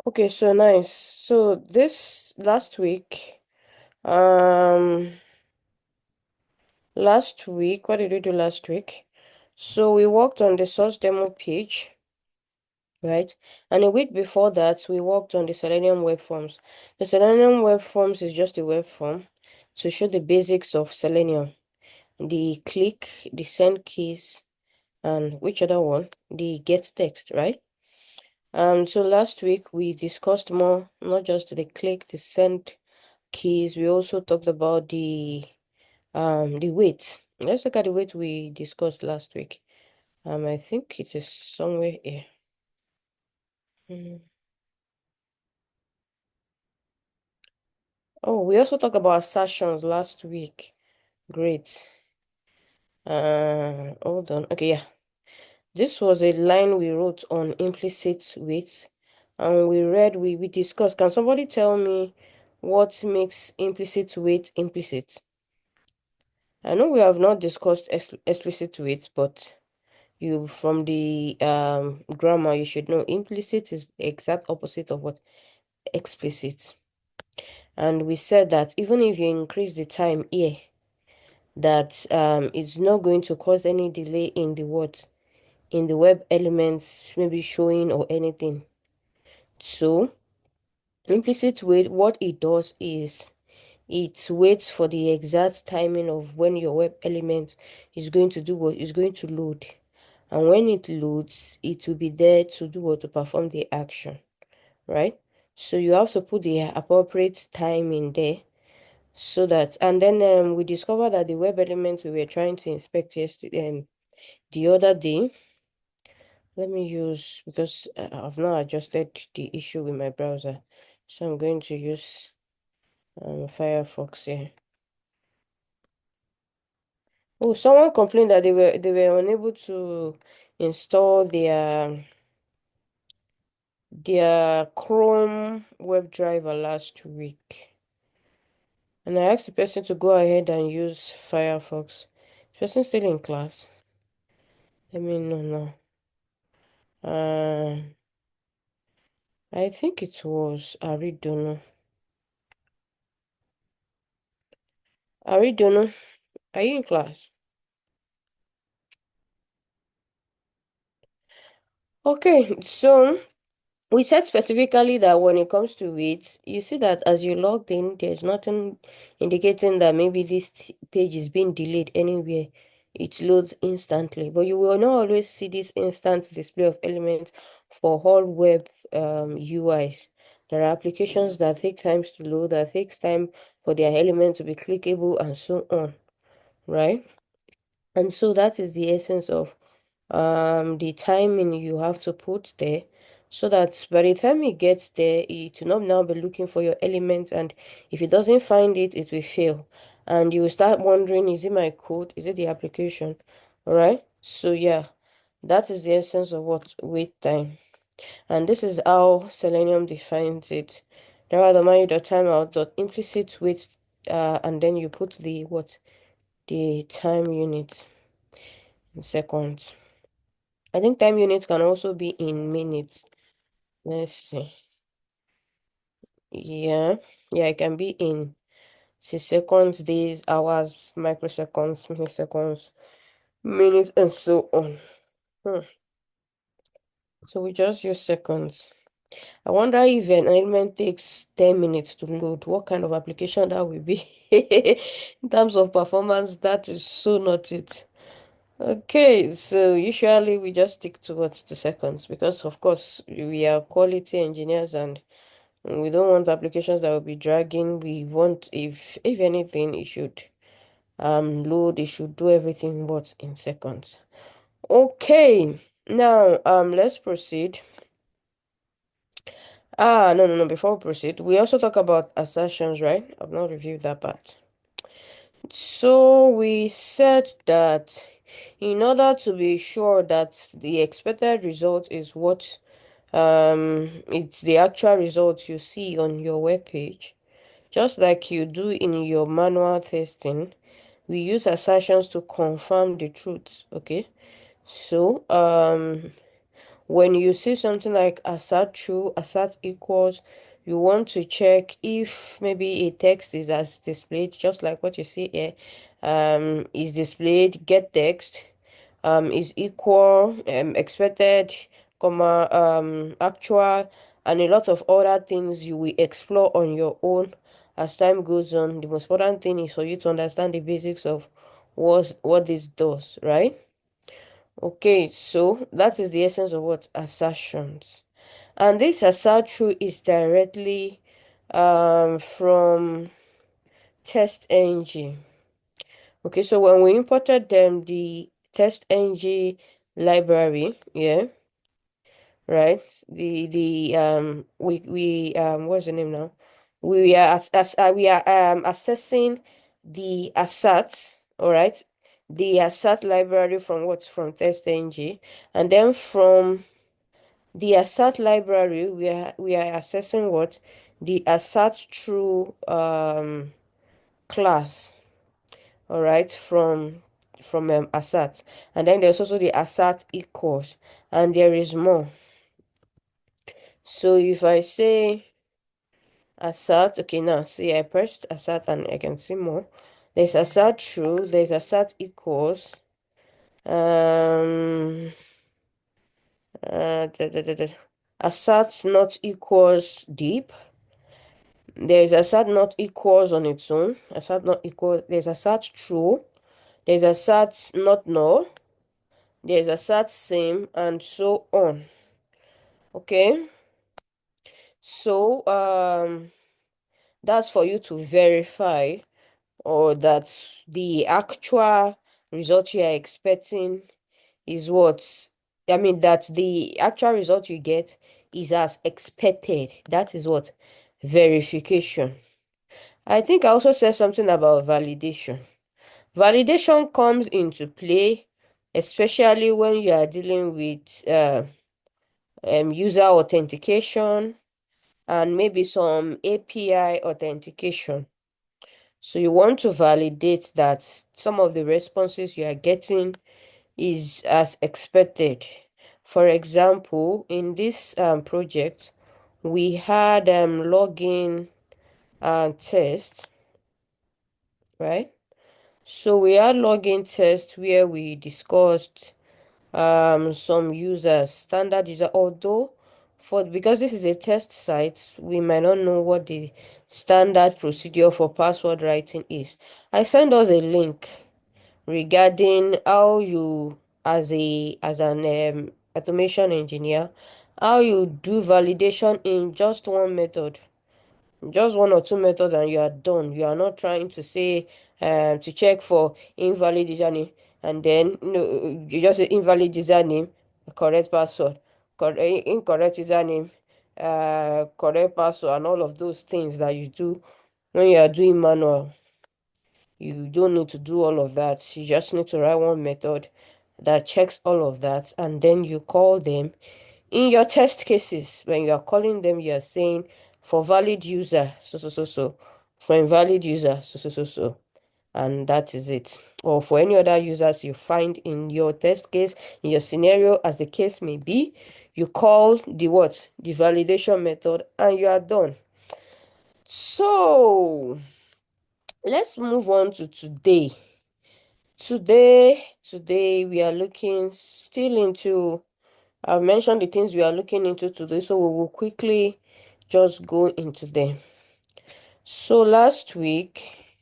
Okay, so nice. So this um, last week, what did we do last week? So we worked on the source demo page, right? And a week before that, we worked on the Selenium web forms. The Selenium web forms is just a web form to show the basics of Selenium, the click, the send keys, and which other one? The get text, right? So last week we discussed more, not just the click, the send keys. We also talked about the weight. Let's look at the weight we discussed last week. I think it is somewhere here. Mm. Oh, we also talked about assertions last week. Great. Hold on. Okay, yeah. This was a line we wrote on implicit weight, and we discussed. Can somebody tell me what makes implicit weight implicit? I know we have not discussed explicit weight, but you from the grammar you should know implicit is the exact opposite of what explicit. And we said that even if you increase the time here, that it's not going to cause any delay in the what in the web elements maybe showing or anything. So implicit wait, what it does is it waits for the exact timing of when your web element is going to do what is going to load. And when it loads, it will be there to do what to perform the action, right? So you have to put the appropriate time in there so that, and then we discovered that the web element we were trying to inspect yesterday, the other day, let me use, because I've not adjusted the issue with my browser. So I'm going to use Firefox here. Oh, someone complained that they were unable to install their Chrome web driver last week. And I asked the person to go ahead and use Firefox. The person still in class. Let me know now. Uh, I think it was Aridono. Aridono, are you in class? Okay, so we said specifically that when it comes to weight, you see that as you logged in, there's nothing indicating that maybe this page is being delayed anywhere. It loads instantly, but you will not always see this instant display of elements for all web UIs. There are applications that take times to load, that takes time for their element to be clickable, and so on, right? And so that is the essence of the timing you have to put there so that by the time it gets there it will not now be looking for your element, and if it doesn't find it it will fail, and you will start wondering, is it my code, is it the application? All right, so yeah, that is the essence of what wait time, and this is how Selenium defines it. There are the manual.timeout dot implicit wait, and then you put the what, the time unit in seconds. I think time units can also be in minutes. Let's see. Yeah. Yeah, it can be in seconds, days, hours, microseconds, milliseconds, minutes, and so on. Hmm. So we just use seconds. I wonder if an element takes 10 minutes to load, what kind of application that will be. In terms of performance, that is so not it. Okay, so usually we just stick to what, the seconds, because of course we are quality engineers and we don't want applications that will be dragging. We want, if anything, it should load, it should do everything but in seconds. Okay, now let's proceed. No, no, no, before we proceed, we also talk about assertions, right? I've not reviewed that part. So we said that in order to be sure that the expected result is what it's the actual result you see on your web page, just like you do in your manual testing, we use assertions to confirm the truth. Okay, so when you see something like assert true, assert equals, you want to check if maybe a text is as displayed, just like what you see here, is displayed, get text, is equal, expected, comma, actual, and a lot of other things you will explore on your own as time goes on. The most important thing is for you to understand the basics of what this does, right? Okay, so that is the essence of what assertions. And this assert true is directly from TestNG. Okay, so when we imported them, the TestNG library, yeah, right? We what's the name now? We are we are assessing the assert, all right? The assert library from what? From TestNG, and then from the assert library, we are assessing what? The assert true class, all right, from assert. And then there's also the assert equals, and there is more. So if I say assert, okay, now see, I pressed assert and I can see more. There's assert true, there's assert equals, um assert not equals deep. There is assert not equals on its own. Assert not equal. There's assert true. There's assert not null. There's assert same, and so on. Okay. So that's for you to verify or that the actual result you are expecting is what, I mean, that the actual result you get is as expected. That is what verification. I think I also said something about validation. Validation comes into play, especially when you are dealing with user authentication and maybe some API authentication. So you want to validate that some of the responses you are getting is as expected. For example, in this project, we had login test, right? So we had login test where we discussed some users, standard user, although for because this is a test site, we might not know what the standard procedure for password writing is. I sent us a link regarding how you, as an automation engineer, how you do validation in just one method, just one or two methods, and you are done. You are not trying to say to check for invalid username, and then no, you just say invalid username, correct password, incorrect username, correct password, and all of those things that you do when you are doing manual. You don't need to do all of that. You just need to write one method that checks all of that, and then you call them. In your test cases, when you are calling them, you are saying for valid user, so, for invalid user, so, and that is it. Or for any other users you find in your test case, in your scenario, as the case may be, you call the what? The validation method, and you are done. So let's move on to today. Today we are looking still into, I've mentioned the things we are looking into today, so we will quickly just go into them. So last week,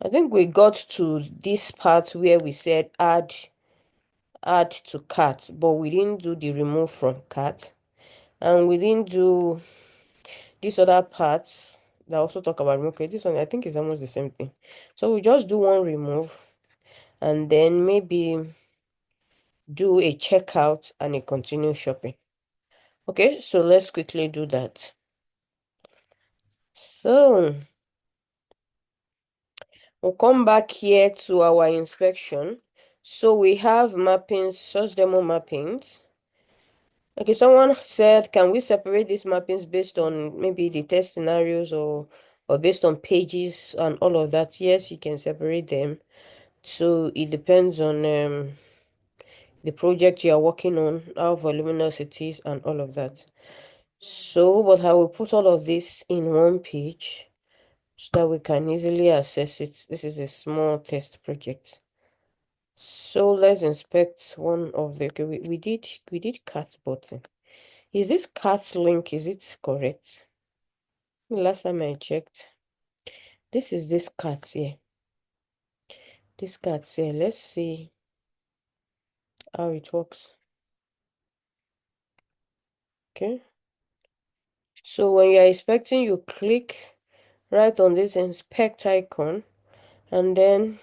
I think we got to this part where we said add to cart, but we didn't do the remove from cart, and we didn't do this other parts that also talk about remove. Okay, this one I think is almost the same thing. So we just do one remove and then maybe do a checkout and a continue shopping. Okay, so let's quickly do that. So we'll come back here to our inspection. So we have mappings, source demo mappings. Okay, someone said, can we separate these mappings based on maybe the test scenarios or based on pages and all of that? Yes, you can separate them. So it depends on the project you are working on, how voluminous it is, and all of that. So, but I will put all of this in one page so that we can easily access it. This is a small test project. So let's inspect one of the, okay, we did cat button. Is this cat link, is it correct? Last time I checked, this is this cat here. This cat here, let's see how it works. Okay. So when you're inspecting, you click right on this inspect icon and then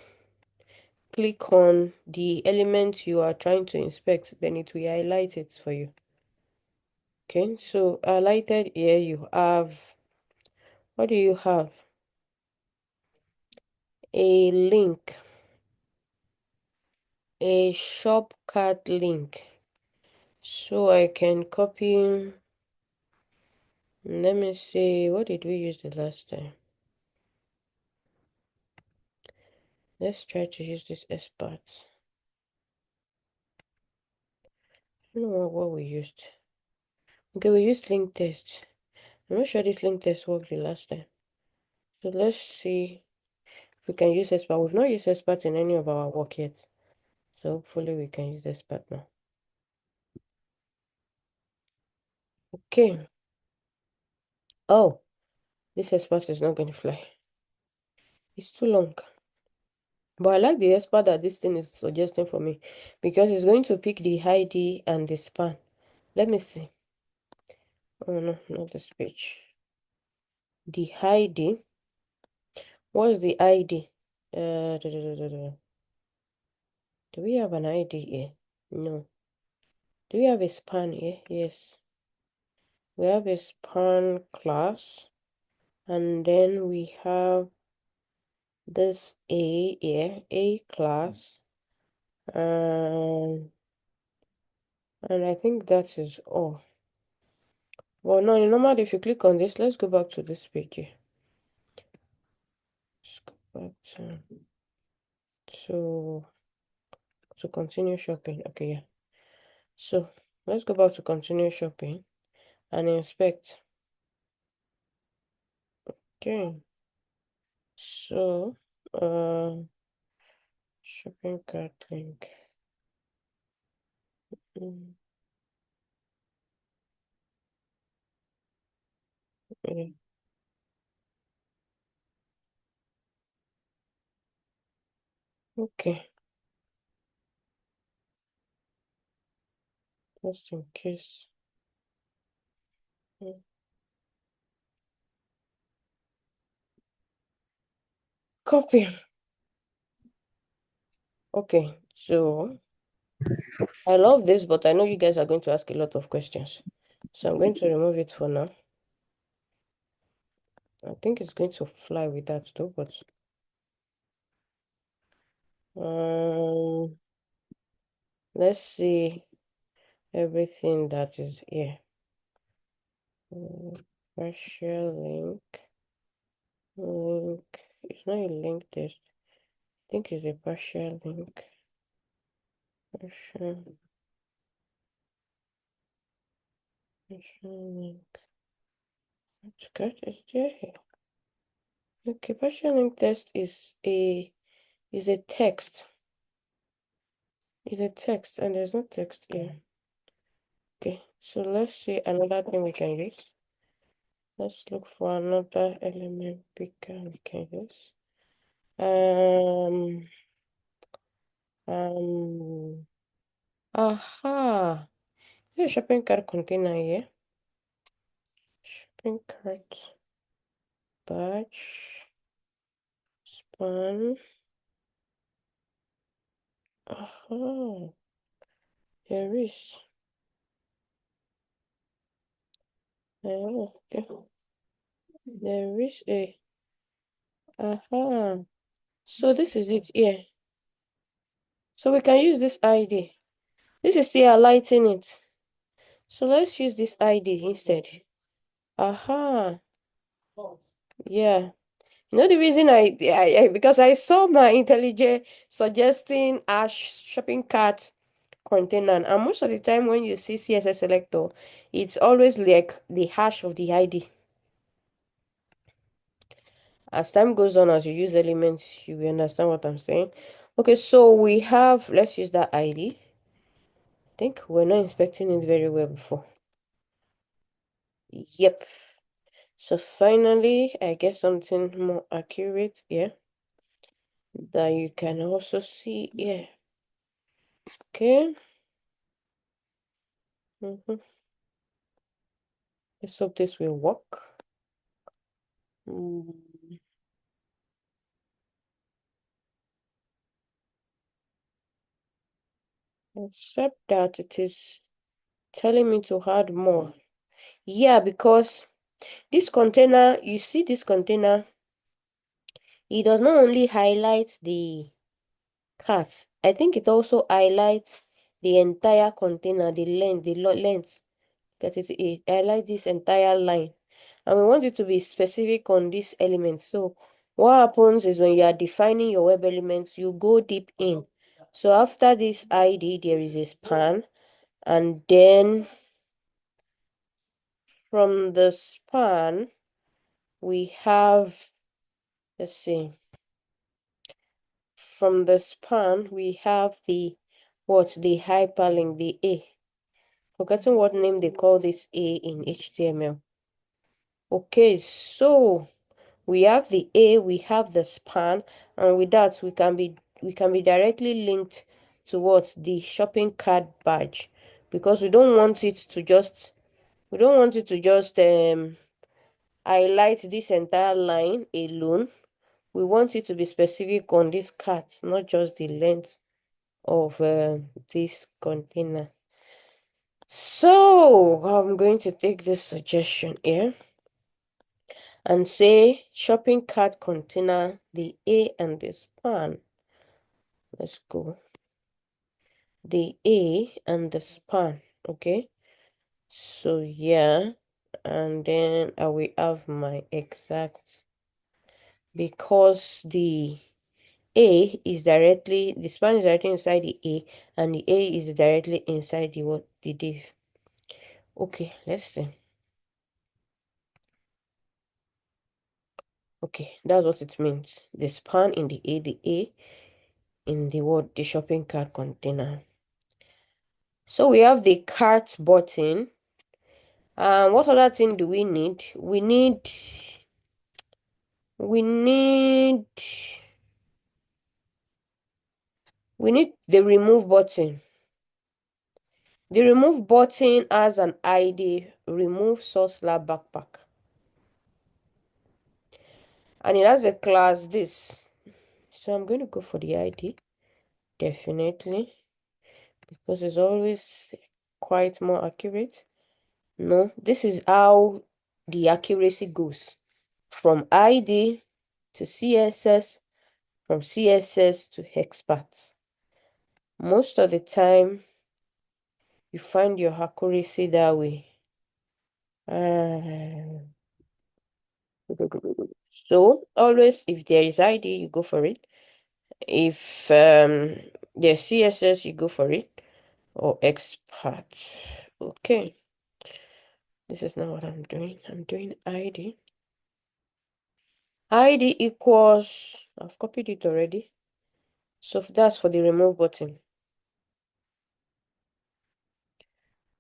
click on the element you are trying to inspect, then it will highlight it for you. Okay, so highlighted here you have, what do you have? A link, a shortcut link. So I can copy, let me see, what did we use the last time? Let's try to use this expert. I don't know what we used. Okay, we used link test. I'm not sure this link test worked the last time. So let's see if we can use expert. We've not used expert in any of our work yet. So hopefully we can use expert now. Okay. Oh, this expert is not going to fly. It's too long. But I like the expert that this thing is suggesting for me because it's going to pick the ID and the span. Let me see. Oh no, not this page. The ID. What's the ID? Do we have an ID here? No. Do we have a span here? Yes. We have a span class. And then we have this A here, A class. And I think that is all. Well, no, normally if you click on this, let's go back to this page here. Let's go back to, to continue shopping. Okay, yeah. So let's go back to continue shopping and inspect. Okay. So, shopping cart link. Mm, yeah. Okay. Just in case. Mm, Copy. Okay, so I love this, but I know you guys are going to ask a lot of questions. So I'm going to remove it for now. I think it's going to fly with that though, but um let's see everything that is here. Partial link. It's not a link test. I think it's a partial link. Partial link. What God is there here? Okay, partial link test is a text. Is a text and there's no text here. Okay, so let's see another thing we can use. Let's look for another element picker we can use. Um, aha. There's a shopping cart container here. Shopping cart, batch, span. Aha. There is. Okay. There is a. Aha. So this is it here. So we can use this ID. This is still highlighting it. So let's use this ID instead. Aha. Yeah. You know the reason because I saw my IntelliJ suggesting a shopping cart container. And most of the time when you see CSS selector, it's always like the hash of the ID. As time goes on, as you use elements, you will understand what I'm saying. Okay, so we have, let's use that ID. I think we're not inspecting it very well before. Yep. So finally, I get something more accurate here that you can also see here. Okay. Let's hope this will work. Mm, Except that it is telling me to add more. Yeah, because this container, you see this container, it does not only highlight the cat. I think it also highlights the entire container, the length, length. That it highlights this entire line. And we want it to be specific on this element. So what happens is when you are defining your web elements, you go deep in. So after this ID, there is a span. And then from the span, we have, let's see, from the span, we have the, what, the hyperlink, the A. Forgetting what name they call this A in HTML. Okay, so we have the A, we have the span, and with that we can be directly linked to what, the shopping cart badge, because we don't want it to just highlight this entire line alone. We want it to be specific on this cart, not just the length of this container. So I'm going to take this suggestion here and say shopping cart container, the A and the span. Let's go. The A and the span. Okay. So yeah. And then I will have my exact, because the span is directly inside the A, and the A is directly inside the div. Okay, let's see. Okay, that's what it means. The span in the A in the shopping cart container. So we have the cart button. What other thing do we need? We need the remove button. The remove button has an ID, remove source lab backpack. And it has a class this. So I'm going to go for the ID, definitely, because it's always quite more accurate. No, this is how the accuracy goes. From ID to CSS, from CSS to experts. Most of the time, you find your accuracy that way. So always, if there is ID, you go for it. If there's CSS, you go for it. Or expert. Okay. This is not what I'm doing. I'm doing ID. ID equals, I've copied it already. So that's for the remove button.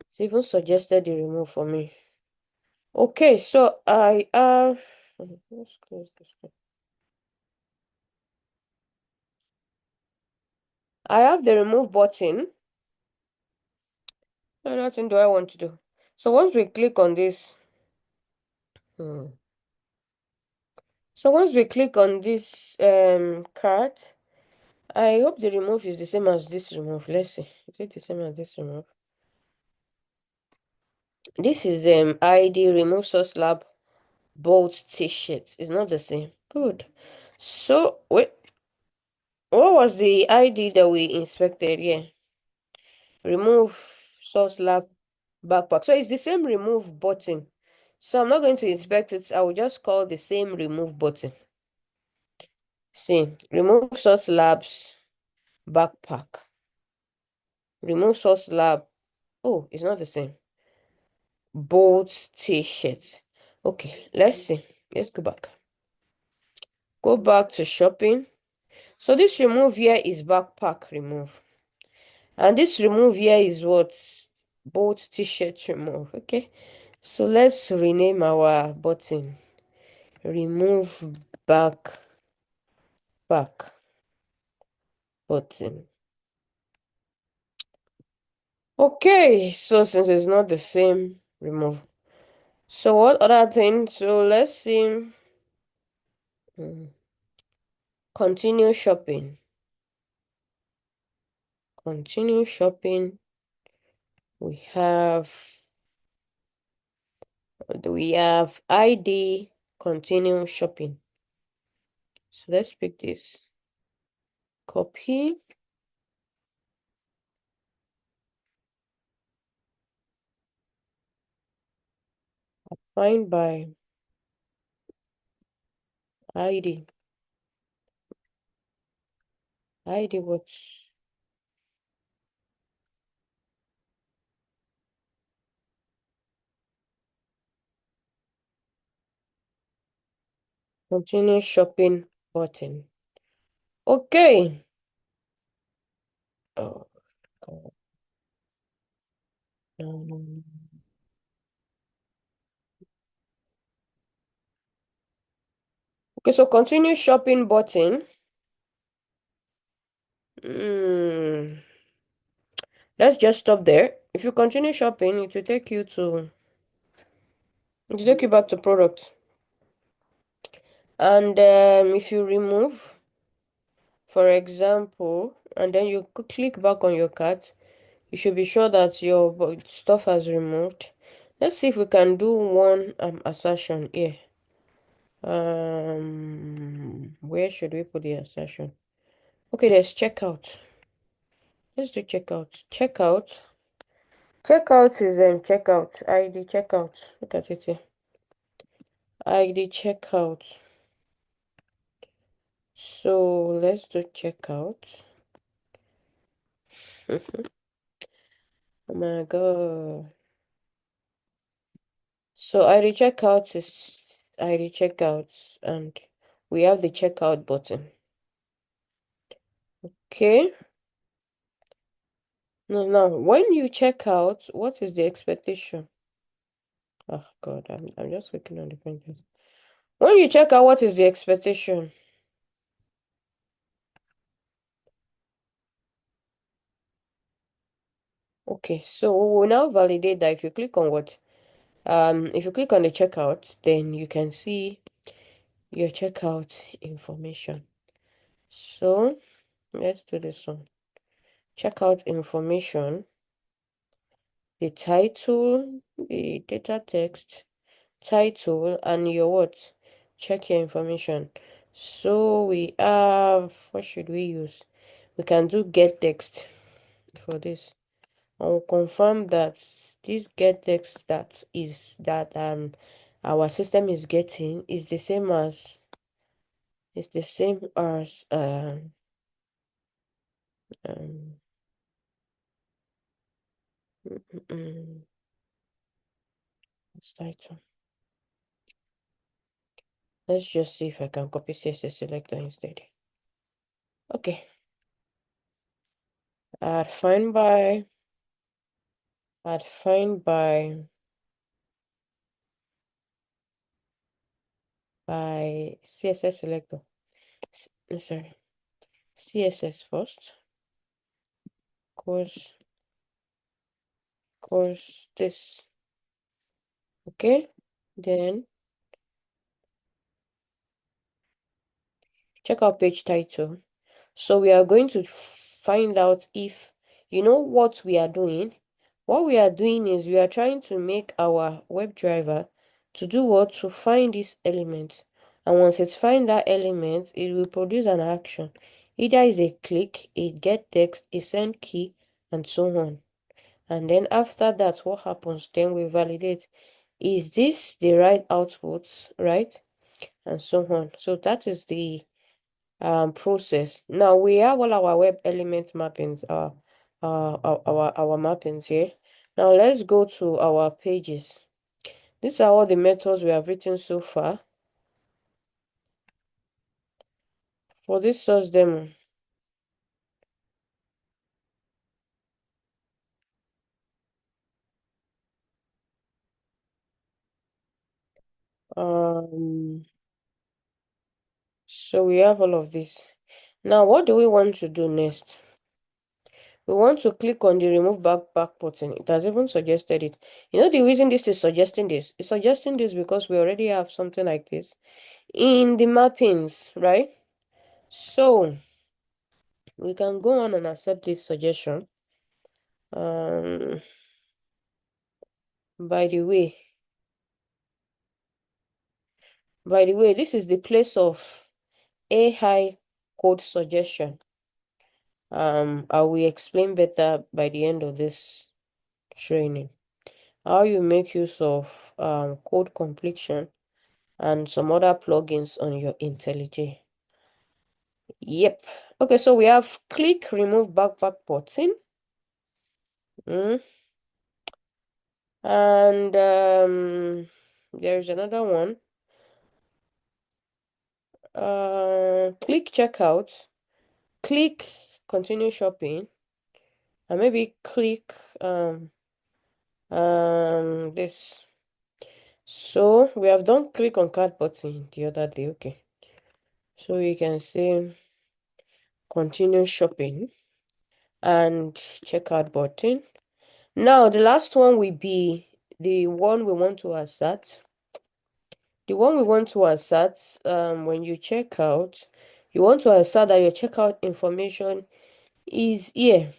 It's even suggested the remove for me. Okay, so I have, let's close this one. I have the remove button. So nothing do I want to do. So once we click on this, so once we click on this card, I hope the remove is the same as this remove. Let's see. Is it the same as this remove? This is ID remove source lab bolt t-shirt. It's not the same. Good. So wait, what was the ID that we inspected? Yeah. Remove source lab backpack. So it's the same remove button. So I'm not going to inspect it. I will just call the same remove button. See, remove source labs backpack. Remove source lab. Oh, it's not the same. Bolt t-shirt. Okay, let's see. Let's go back. Go back to shopping. So this remove here is backpack remove. And this remove here is what? Bolt t-shirt remove. Okay. So let's rename our button. Remove backpack button. Okay, so since it's not the same, remove. So what other thing? So let's see. Hmm. Continue shopping. Continue shopping. We have ID. Continue shopping. So let's pick this. Copy. Find by ID. ID what? Continue shopping button. Okay. Oh God. No, no, no. Okay, so continue shopping button. Hmm. Let's just stop there. If you continue shopping, it will take you back to product. And if you remove, for example, and then you click back on your cart, you should be sure that your stuff has removed. Let's see if we can do one assertion here. Where should we put the assertion? Okay, there's checkout. Let's do checkout. Checkout. Checkout is checkout. ID checkout. Look at it here. ID checkout. So let's do checkout. Oh my god. So ID checkout is ID checkout, and we have the checkout button. Okay. Now, when you check out, what is the expectation? Oh God, I'm just looking on the printers. When you check out, what is the expectation? Okay, so we will now validate that if you click on if you click on the checkout, then you can see your checkout information. So let's do this one. Checkout information, the title, the data text, title, and your what? Check your information. So we have, what should we use? We can do get text for this. I will confirm that this get text that our system is getting is the same as um mm, mm, mm, what's title. Let's just see if I can copy CSS selector instead. Okay. Add find by add find by CSS selector. Sorry. CSS first. Course this. Okay. Then check out page title. So we are going to find out if you know what we are doing. What we are doing is we are trying to make our WebDriver to do what? To find this element. And once it finds that element, it will produce an action. Either is a click, a get text, a send key, and so on. And then after that, what happens? Then we validate. Is this the right output, right? And so on. So that is the process. Now we have all our web element mappings, our mappings here. Now let's go to our pages. These are all the methods we have written so far for this source demo. Um, so we have all of this. Now, what do we want to do next? We want to click on the remove back button. It has even suggested it. You know the reason this is suggesting this? It's suggesting this because we already have something like this in the mappings, right? So we can go on and accept this suggestion. Um, by the way, this is the place of AI code suggestion. I will explain better by the end of this training. How you make use of code completion and some other plugins on your IntelliJ. Yep. Okay, so we have click remove backpack button. Mm. And there's another one. Click checkout, click continue shopping, and maybe click this. So we have done click on card button the other day. Okay. So you can say continue shopping and checkout button. Now the last one will be the one we want to assert. The one we want to assert, when you check out, you want to assert that your checkout information is here.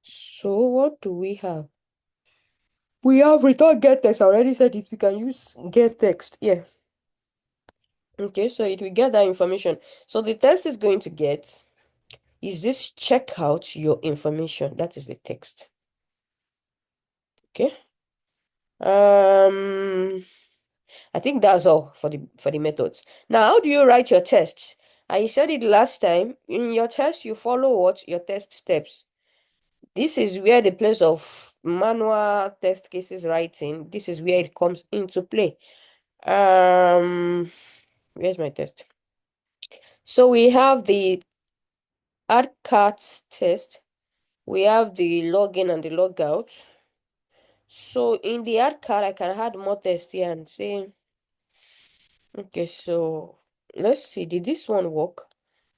So what do we have? We have return get text. I already said it. We can use get text. Yeah. Okay, so it will get that information. So the text is going to get is this check out your information. That is the text. Okay. I think that's all for the methods. Now, how do you write your test? I said it last time. In your test, you follow what? Your test steps. This is where the place of manual test cases writing, this is where it comes into play. Where's my test? So we have the add cart test. We have the login and the logout. So in the add card, I can add more tests here and say, okay, so let's see, did this one work?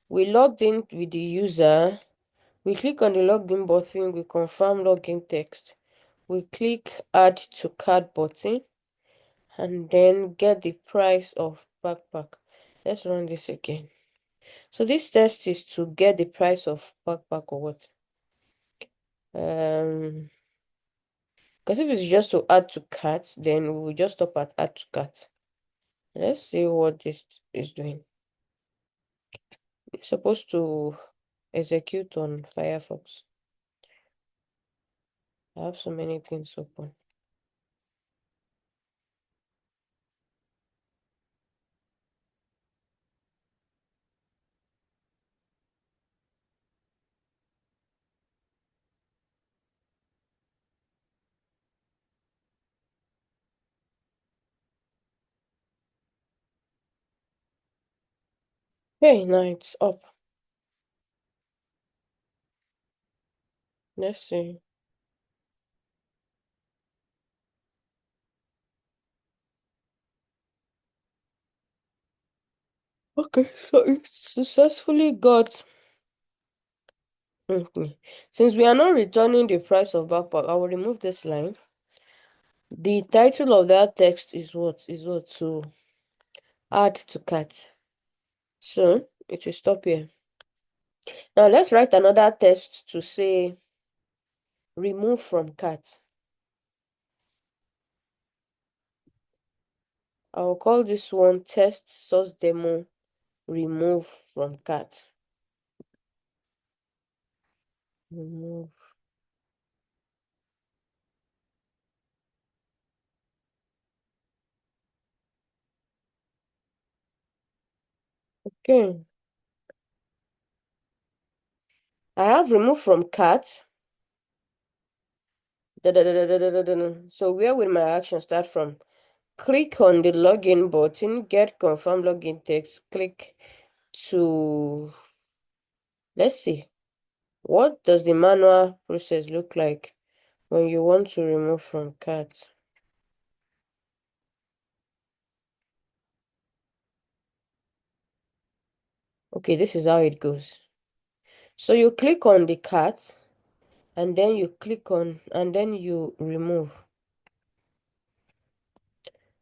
We logged in with the user. We click on the login button. We confirm login text. We click add to cart button and then get the price of backpack. Let's run this again. So this test is to get the price of backpack or what? Because if it's just to add to cart, then we will just stop at add to cart. Let's see what this is doing. It's supposed to execute on Firefox. I have so many things open. Hey, now it's up. Let's see. Okay, so it successfully got. Okay. Since we are not returning the price of backpack, I will remove this line. The title of that text is what? Is what? To add to cart. So it will stop here. Now let's write another text to say remove from cart. I will call this one test source demo remove from cart. Remove. Okay. I have remove from cart. Da, da, da, da, da, da, da, da. So where will my action start from? Click on the login button, get confirm login text, click to, let's see, what does the manual process look like when you want to remove from cart? Okay, this is how it goes. So you click on the cart and then you click on and then you remove.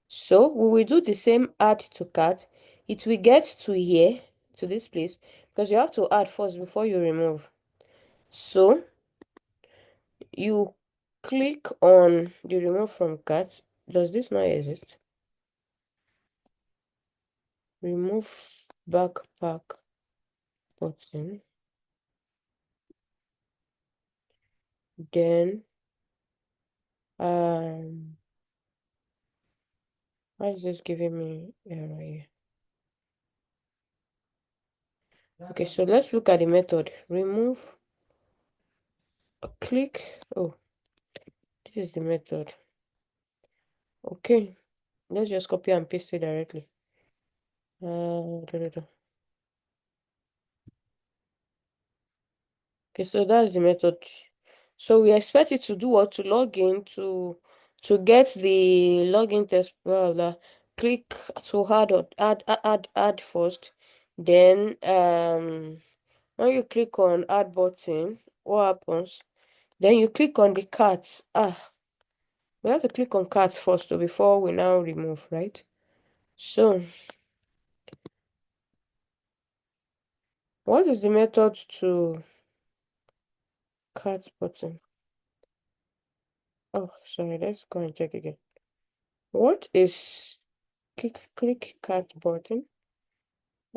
So we will do the same add to cart. It will get to here, to this place, because you have to add first before you remove. So you click on the remove from cart. Does this not exist? Remove backpack button. Then why is this giving me error here? Okay, so let's look at the method. Remove, click. Oh, this is the method. Okay, let's just copy and paste it directly. Da, da, da. Okay, so that's the method. So we expect it to do what? To log in to get the login test, blah, blah. Click to add first. Then when you click on add button, what happens? Then you click on the cart. We have to click on cart first before we now remove, right? So what is the method to cart button? Oh, sorry, let's go and check again. What is click cart button?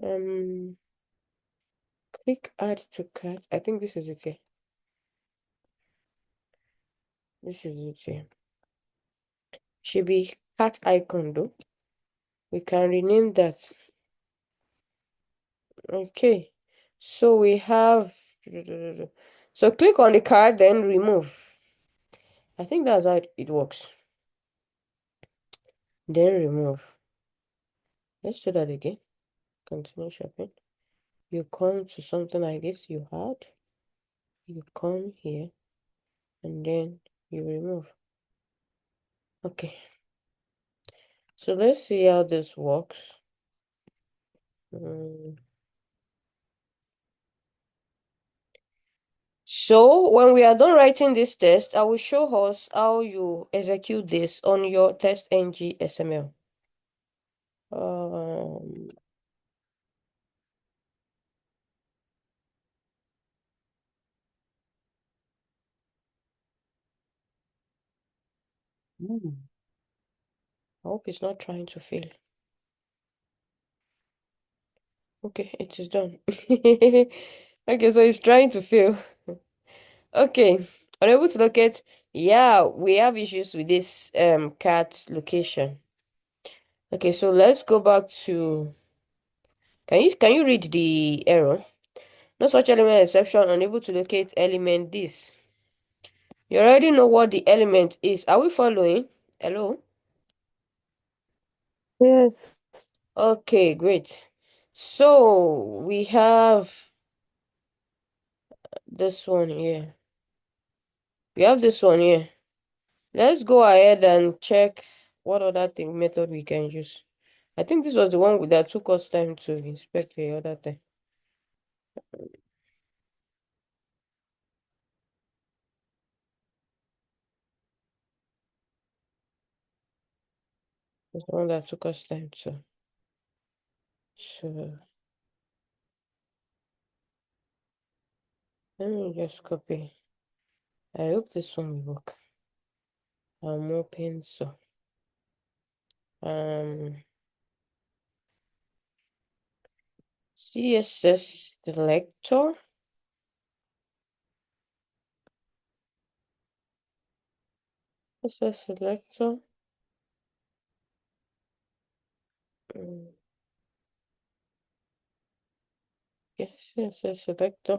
Um, click add to cart. I think this is it here. This is it here. Should be cart icon though. We can rename that. Okay. So we have. So click on the card, then remove. I think that's how it works. Then remove. Let's do that again. Continue shopping. You come to something like this. You had. You come here, and then you remove. Okay. So let's see how this works. Mm. So when we are done writing this test, I will show us how you execute this on your test ng XML. Um, I hope it's not trying to fail. Okay, it is done. Okay, so it's trying to fail. Okay, unable to locate. Yeah, we have issues with this cat location. Okay, so let's go back to. Can you read the error? No such element exception, unable to locate element this. You already know what the element is. Are we following? Hello? Yes. Okay, great. So we have this one here. We have this one here. Let's go ahead and check what other thing method we can use. I think this was the one that took us time to inspect the other time. It's the one that took us time to. So let me just copy. I hope this one will work. I'm hoping so. Um, CSS selector. CSS selector. Mm, yes, CSS selector.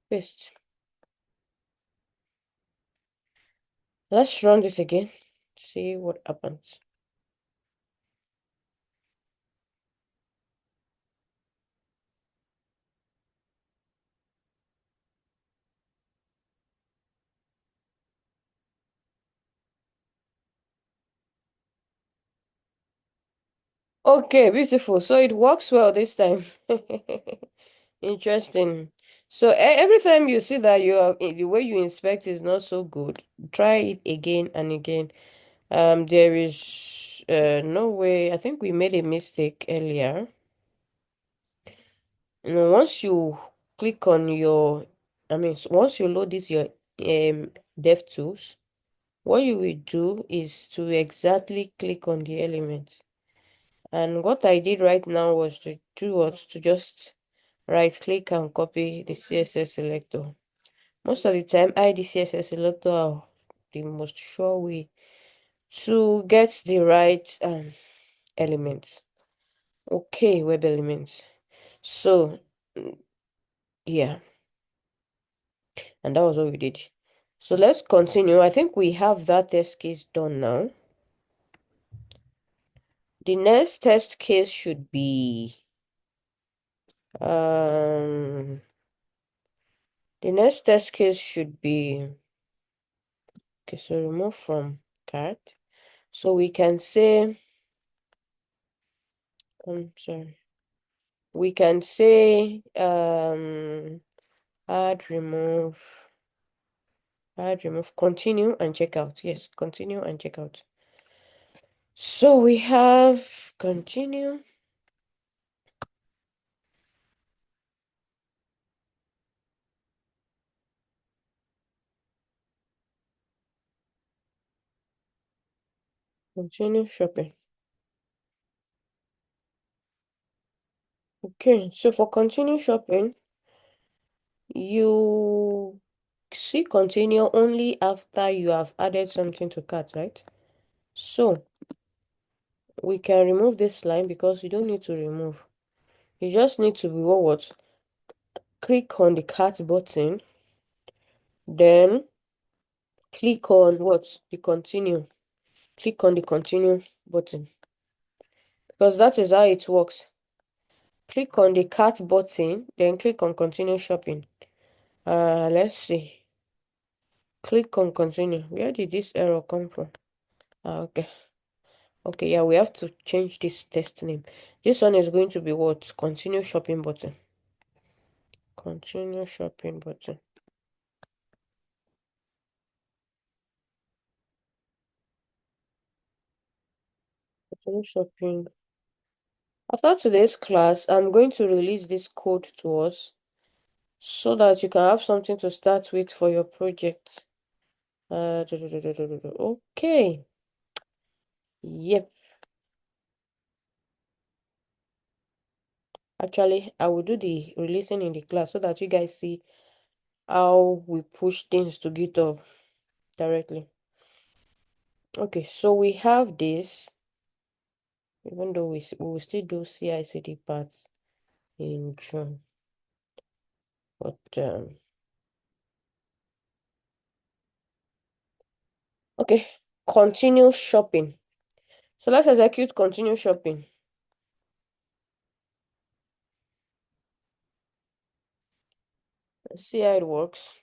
Paste. Let's run this again. See what happens. Okay, beautiful. So it works well this time. Interesting. So every time you see that the way you inspect is not so good, try it again and again. There is no way. I think we made a mistake earlier. Once you click on your, once you load this your dev tools, what you will do is to exactly click on the element. And what I did right now was to just right click and copy the CSS selector. Most of the time, the CSS selector are the most sure way to get the right elements. Okay, web elements. So, yeah, and that was what we did. So let's continue. I think we have that test case done now. The next test case should be um the next test case should be okay, so remove from cart. So we can say sorry. We can say add remove continue and check out. Yes, continue and check out. So we have continue shopping. Okay, so for continue shopping, you see continue only after you have added something to cart, right? So we can remove this line because you don't need to remove. You just need to be what? Click on the cart button, then click on what? The continue. Click on the continue button because that is how it works. Click on the cart button, then click on continue shopping. Let's see. Click on continue. Where did this error come from? Okay. Okay, yeah, we have to change this test name. This one is going to be what? Continue shopping button. Continue shopping button. Continue shopping. After today's class, I'm going to release this code to us so that you can have something to start with for your project. Okay. Yep. Actually, I will do the releasing in the class so that you guys see how we push things to GitHub directly. Okay, so we have this, even though we will still do CI/CD parts in June, but okay, continue shopping. So let's execute continue shopping. Let's see how it works.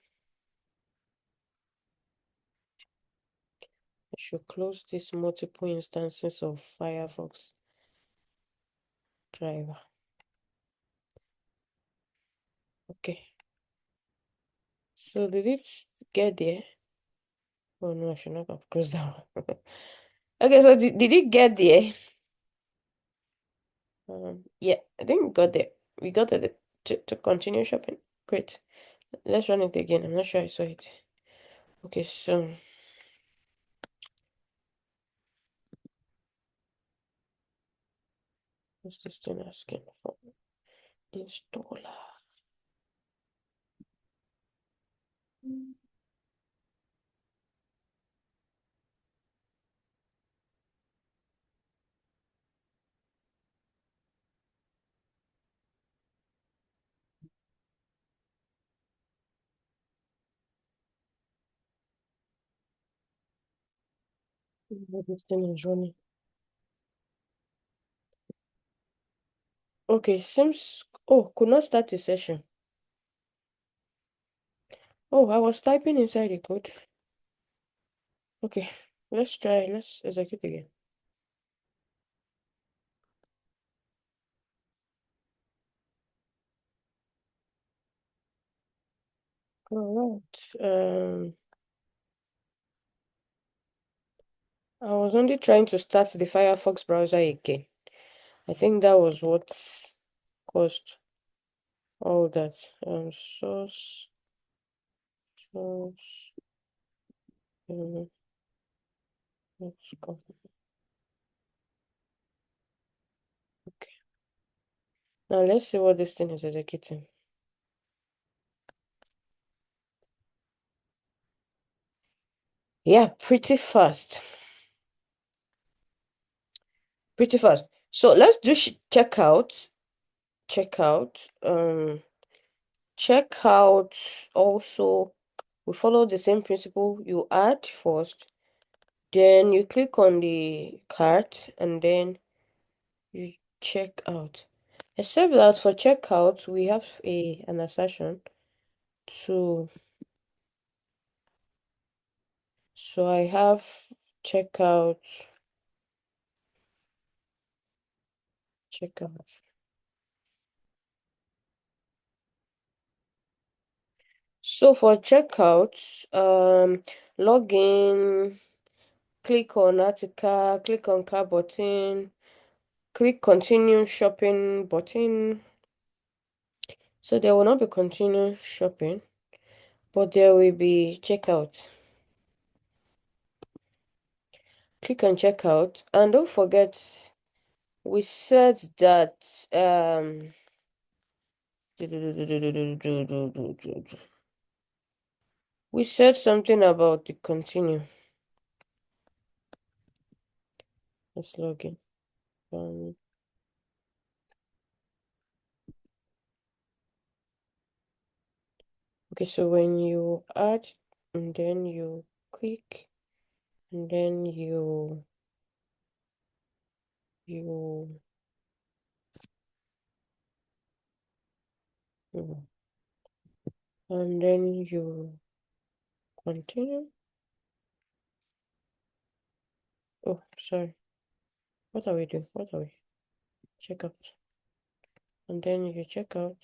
I should close these multiple instances of Firefox driver. Okay. So did it get there? Oh no, I should not have closed that one. Okay, so did it get there? Yeah, I think we got there. We got it to continue shopping. Great. Let's run it again. I'm not sure I saw it. Okay, so what's this thing asking for? Installer. This thing is running. Okay, seems. Oh, could not start the session. Oh, I was typing inside the code. Okay, let's try. Let's execute again. All right. I was only trying to start the Firefox browser again. I think that was what caused all that. Source, source, um, let's go. Okay. Now let's see what this thing is executing. Yeah, pretty fast. Pretty fast. So let's do checkout. Checkout. Checkout also. We follow the same principle. You add first, then you click on the cart, and then you check out. Except that for checkout, we have an assertion to. So I have checkout, checkout. So for checkout, login, click on article, click on car button, click continue shopping button. So there will not be continue shopping, but there will be checkout. Click on checkout, and don't forget we said that we said something about the continue. Let's log in. Um, okay, so when you add and then you click and then you mm, and then you continue. Oh, sorry. What are we doing? What are we? Check out. And then you check out.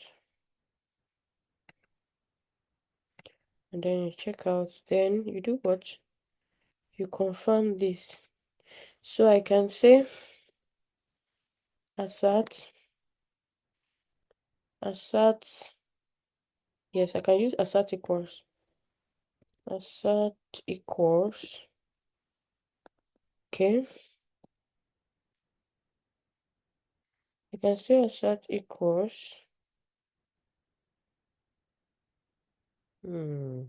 And then you check out. Then you do what? You confirm this. So I can say assert, assert. Yes, I can use assert equals. Assert equals. Okay. I can say assert equals. Hmm.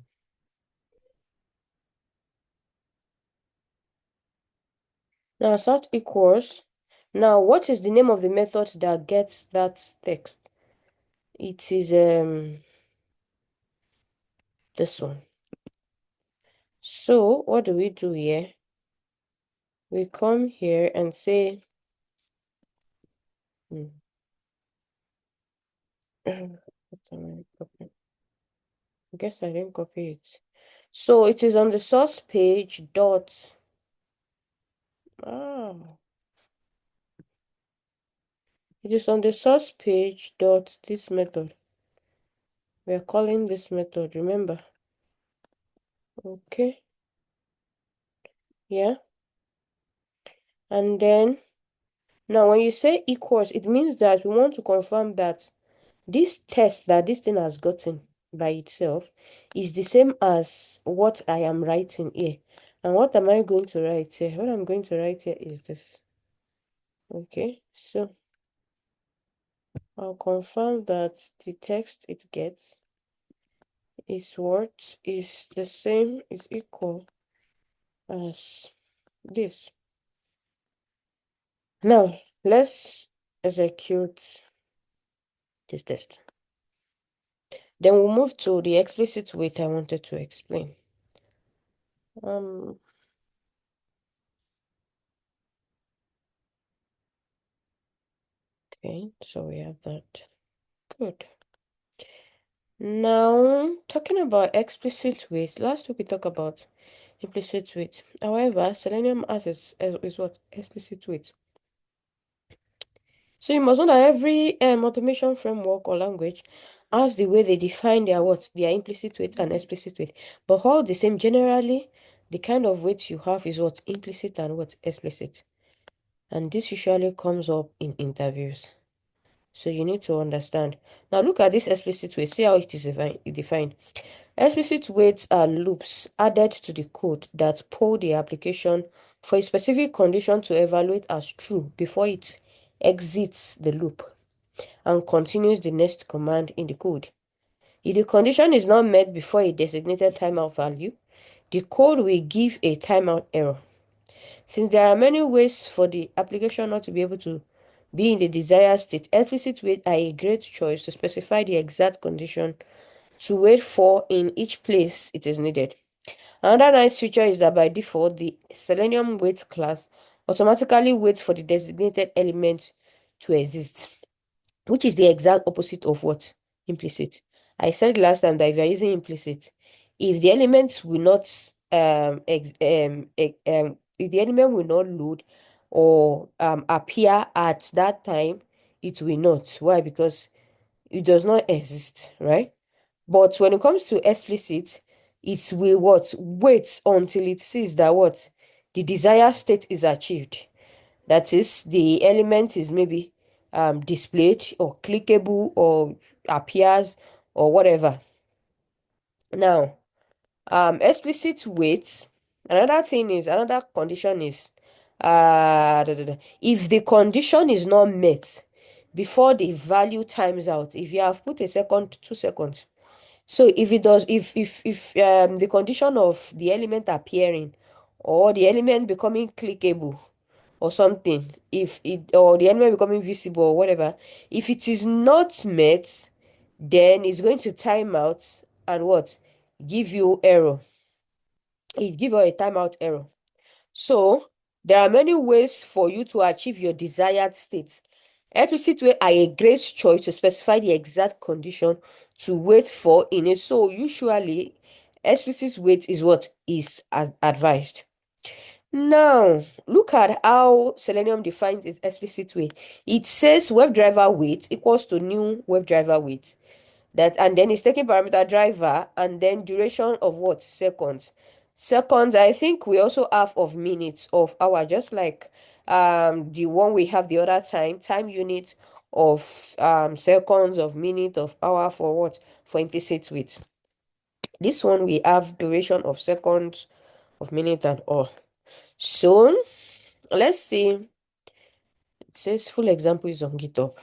Now assert equals. Now what is the name of the method that gets that text? It is this one. So what do we do here? We come here and say what am I copying? I guess I didn't copy it. So it is on the source page dot ah it is on the source page dot this method. We are calling this method, remember? Okay, yeah. And then now when you say equals, it means that we want to confirm that this test that this thing has gotten by itself is the same as what I am writing here. And what am I going to write here? What I'm going to write here is this. Okay, so I'll confirm that the text it gets is what is the same, is equal as this. Now, let's execute this test. Then we'll move to the explicit weight I wanted to explain. Um, Okay, so we have that. Good. Now, talking about explicit weight, last week we talked about implicit weight. However, Selenium has is what? Explicit weight. So you must know that every automation framework or language has the way they define their what? Their implicit weight and explicit weight. But all the same, generally, the kind of weight you have is what? Implicit and what? Explicit. And this usually comes up in interviews. So you need to understand. Now look at this explicit weight. See how it is defined. Explicit weights are loops added to the code that poll the application for a specific condition to evaluate as true before it exits the loop and continues the next command in the code. If the condition is not met before a designated timeout value, the code will give a timeout error. Since there are many ways for the application not to be able to be in the desired state, explicit weights are a great choice to specify the exact condition to wait for in each place it is needed. Another nice feature is that by default, the Selenium wait class automatically waits for the designated element to exist, which is the exact opposite of what? Implicit. I said last time that if you're using implicit, if the element will not if the element will not load or appear at that time, it will not. Why? Because it does not exist, right? But when it comes to explicit, it will what? Wait until it sees that what? The desired state is achieved. That is, the element is maybe displayed or clickable or appears or whatever. Now, explicit wait. Another condition is if the condition is not met before the value times out, if you have put a second, 2 seconds. So if it does, if the condition of the element appearing or the element becoming clickable or something, if it or the element becoming visible or whatever, if it is not met, then it's going to time out and what? Give you error. It give you a timeout error. So there are many ways for you to achieve your desired state. Explicit way are a great choice to specify the exact condition to wait for in it. So usually, explicit wait is what is advised. Now, look at how Selenium defines its explicit way. It says WebDriver wait equals to new WebDriver wait. That and then it's taking parameter driver and then duration of what? Seconds. Seconds, I think we also have of minutes of hour, just like the one we have the other time unit of seconds of minute of hour for what? For implicit wait. This one we have duration of seconds of minute and all. So let's see. It says full example is on GitHub.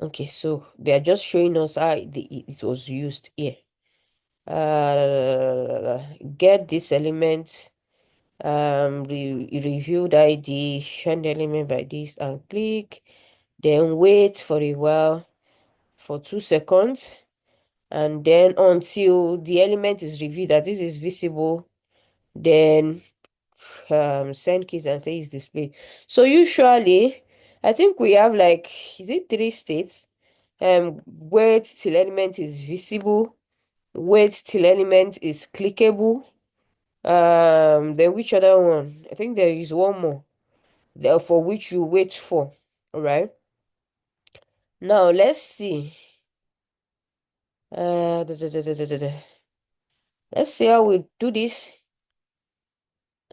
Okay, so they are just showing us how it was used here. Get this element, review the ID, find the element by this and click, then wait for a while for 2 seconds, and then until the element is reviewed that this is visible, then send keys and say it's displayed. So usually, I think we have like, is it 3 states? Wait till element is visible, wait till element is clickable. Then which other one? I think there is one more for which you wait for. All right. Now let's see. Let's see how we do this.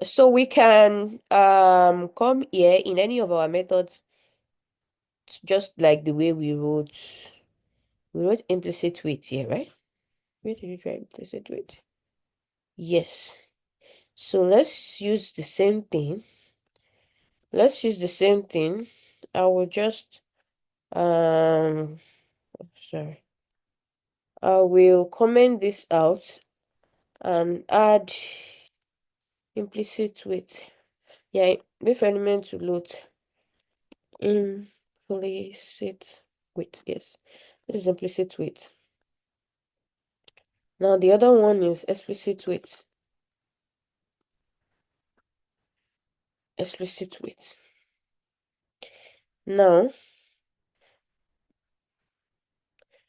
So we can come here in any of our methods, just like the way we wrote implicit wait here, right? Where did you try implicit wait? Yes. So let's use the same thing. Let's use the same thing. I will just sorry. I will comment this out and add implicit wait. Yeah, if element to load implicit wait. Yes, this is implicit wait. Now the other one is explicit wait. Explicit wait. Now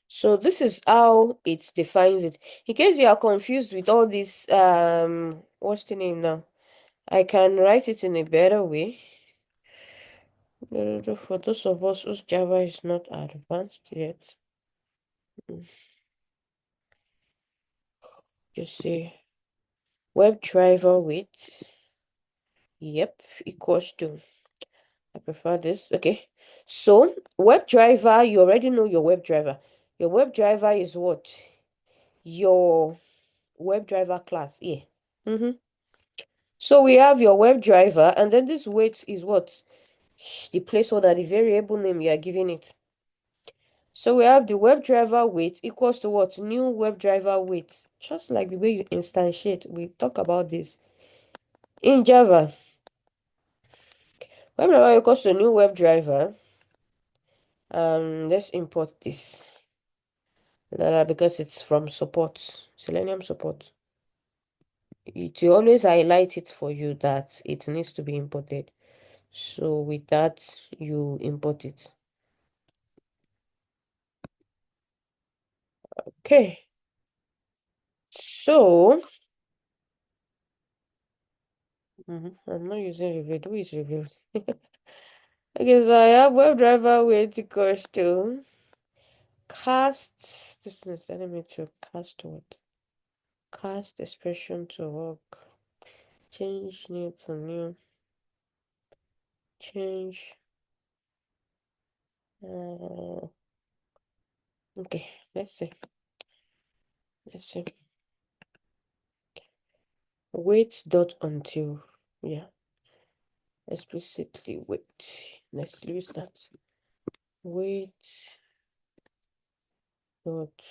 So this is how it defines it. In case you are confused with all this, what's the name now? I can write it in a better way. For those of us whose Java is not advanced yet, mm, just say WebDriver width. Yep, equals to. I prefer this. Okay. So WebDriver, you already know your WebDriver. Your WebDriver is what? Your WebDriver class. Yeah. So we have your WebDriver, and then this weight is what? The placeholder, the variable name you are giving it. So we have the WebDriver weight equals to what? New WebDriver weight. Just like the way you instantiate. We talk about this. In Java, WebDriver equals to new WebDriver. Let's import this. Because it's from support. Selenium support. It will always highlight it for you that it needs to be imported. So with that, you import it. Okay. So, I'm not using revealed. Who is revealed? Okay, so I have WebDriver weight equals to cast. This is telling me to cast what? Cast expression to work. Change new to new. Change. Okay, let's see. Let's see. Wait dot until. Yeah, explicitly wait. Let's use that. Wait dot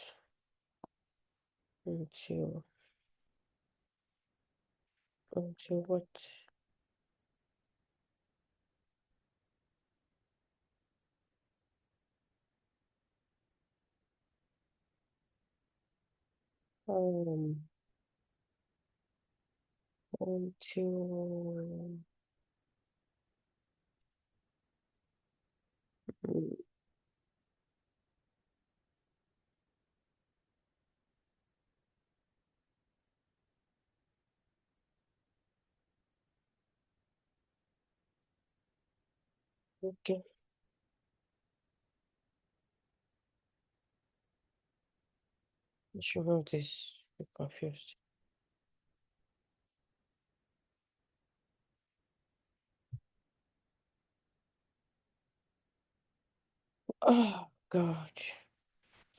until what? Um, until. mm, Okay, I should have this. I'm confused. Oh God!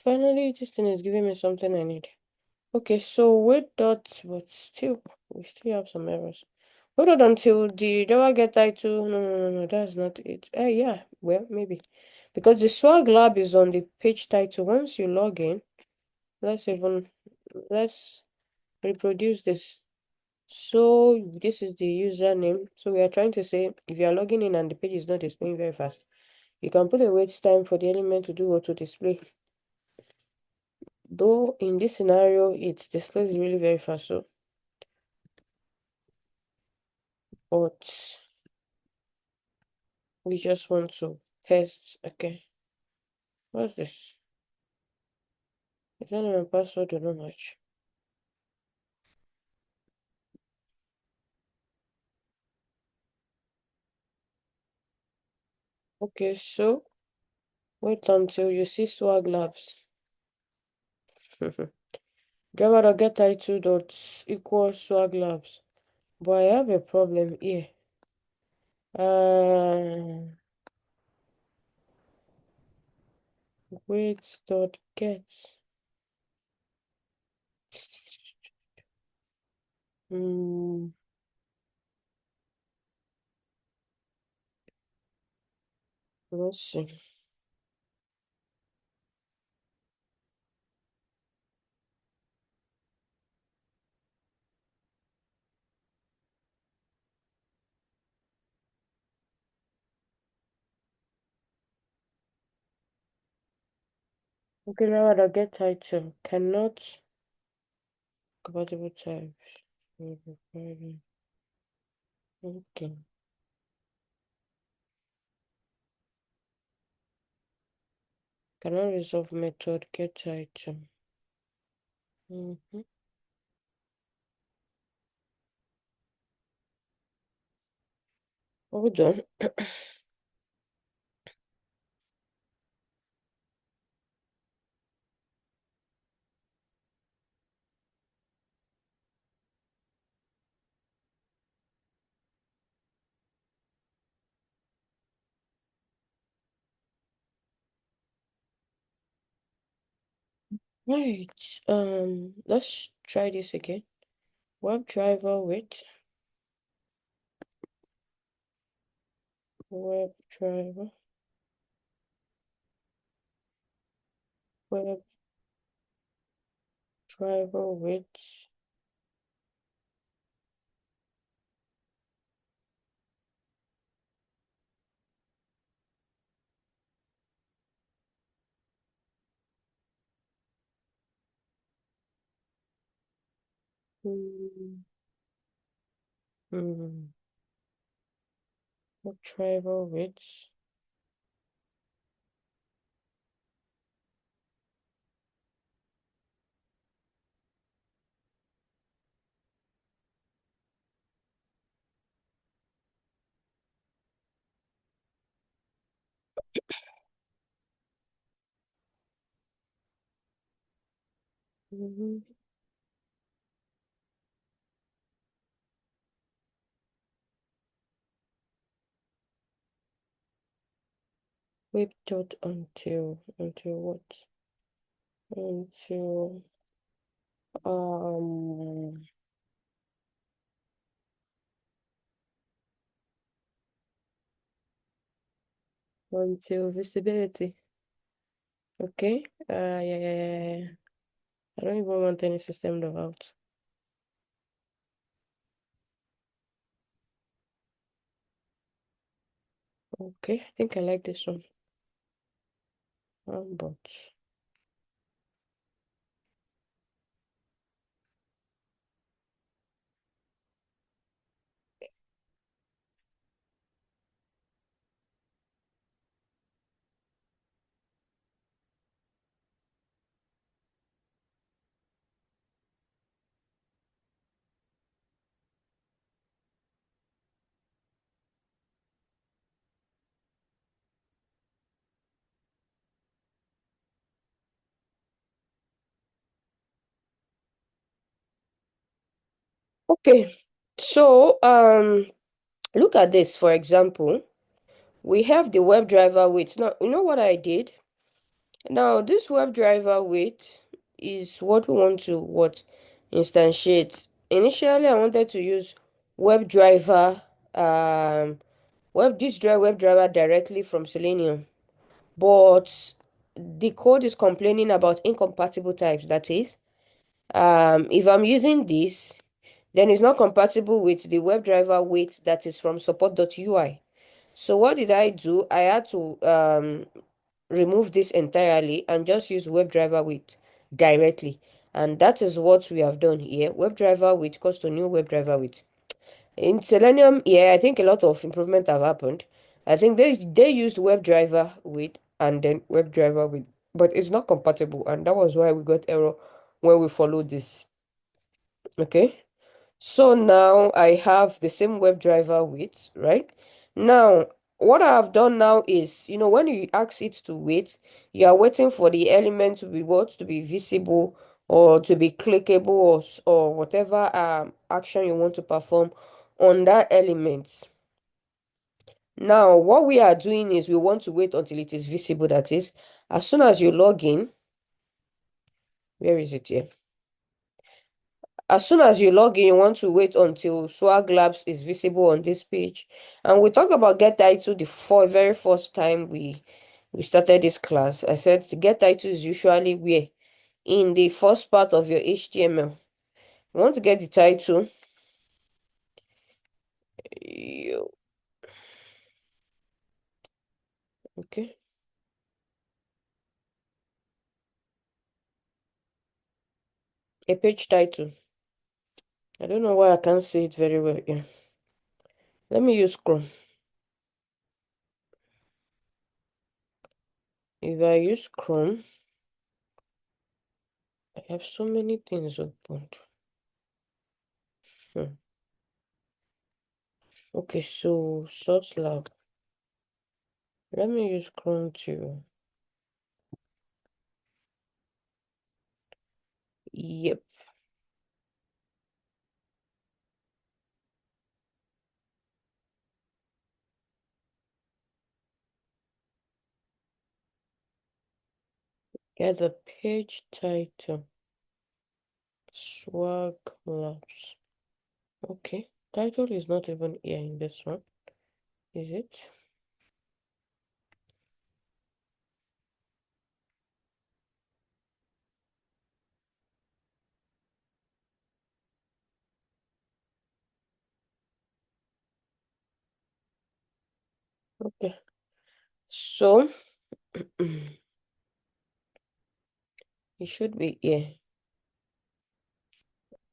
Finally, this thing is giving me something I need. Okay, so wait dot, but still, we still have some errors. Hold on until the Java get title. No, no, no, no, that's not it. Yeah, well, maybe. Because the Swag Lab is on the page title. Once you log in, let's even, let's reproduce this. So this is the username. So we are trying to say, if you are logging in and the page is not displaying very fast, you can put a wait time for the element to do auto display. Though in this scenario, it displays really very fast. So, but we just want to test. Okay, what's this? Is that my password or not much? Okay, so wait until you see Swag Labs. Java.get title dot equals Swag Labs. But I have a problem here. Wait dot get. Hmm. Let's see. Okay, Java.get title cannot compatible types. Okay. Cannot resolve method get item. Mm-hmm. Hold on. Right. Let's try this again. WebDriver with WebDriver, WebDriver with. Hmm. Hmm. WebDriver with. Mhm. Web dot until what? Until um until visibility. Okay. Yeah. I don't even want any system log out. Okay, I think I like this one. But okay. So look at this, for example. We have the WebDriver with. Now, you know what I did? Now, this WebDriver with is what we want to instantiate. Initially, I wanted to use WebDriver, WebDriver directly from Selenium, but the code is complaining about incompatible types. That is, if I'm using this, then it's not compatible with the WebDriver with that is from support.ui. So what did I do? I had to remove this entirely and just use WebDriver with directly. And that is what we have done here. WebDriver with cost to new WebDriver with. In Selenium, yeah, I think a lot of improvement have happened. I think they used WebDriver with and then WebDriver with, but it's not compatible, and that was why we got error when we followed this. Okay. So now I have the same WebDriver with, right? Now, what I have done now is, when you ask it to wait, you are waiting for the element to be what? To be visible or to be clickable or whatever action you want to perform on that element. Now, what we are doing is we want to wait until it is visible. That is, as soon as you log in, where is it here? As soon as you log in, you want to wait until Swag Labs is visible on this page. And we talked about get title the very first time we started this class. I said to get title is usually where in the first part of your HTML. You want to get the title. You, okay. A page title. I don't know why I can't see it very well. Yeah. Let me use Chrome. If I use Chrome, I have so many things opened. Hmm. Okay, so source lab. Let me use Chrome too. Yep. Get the page title. Swag Labs. Okay. Title is not even here in this one. Is it? Okay. So it should be here.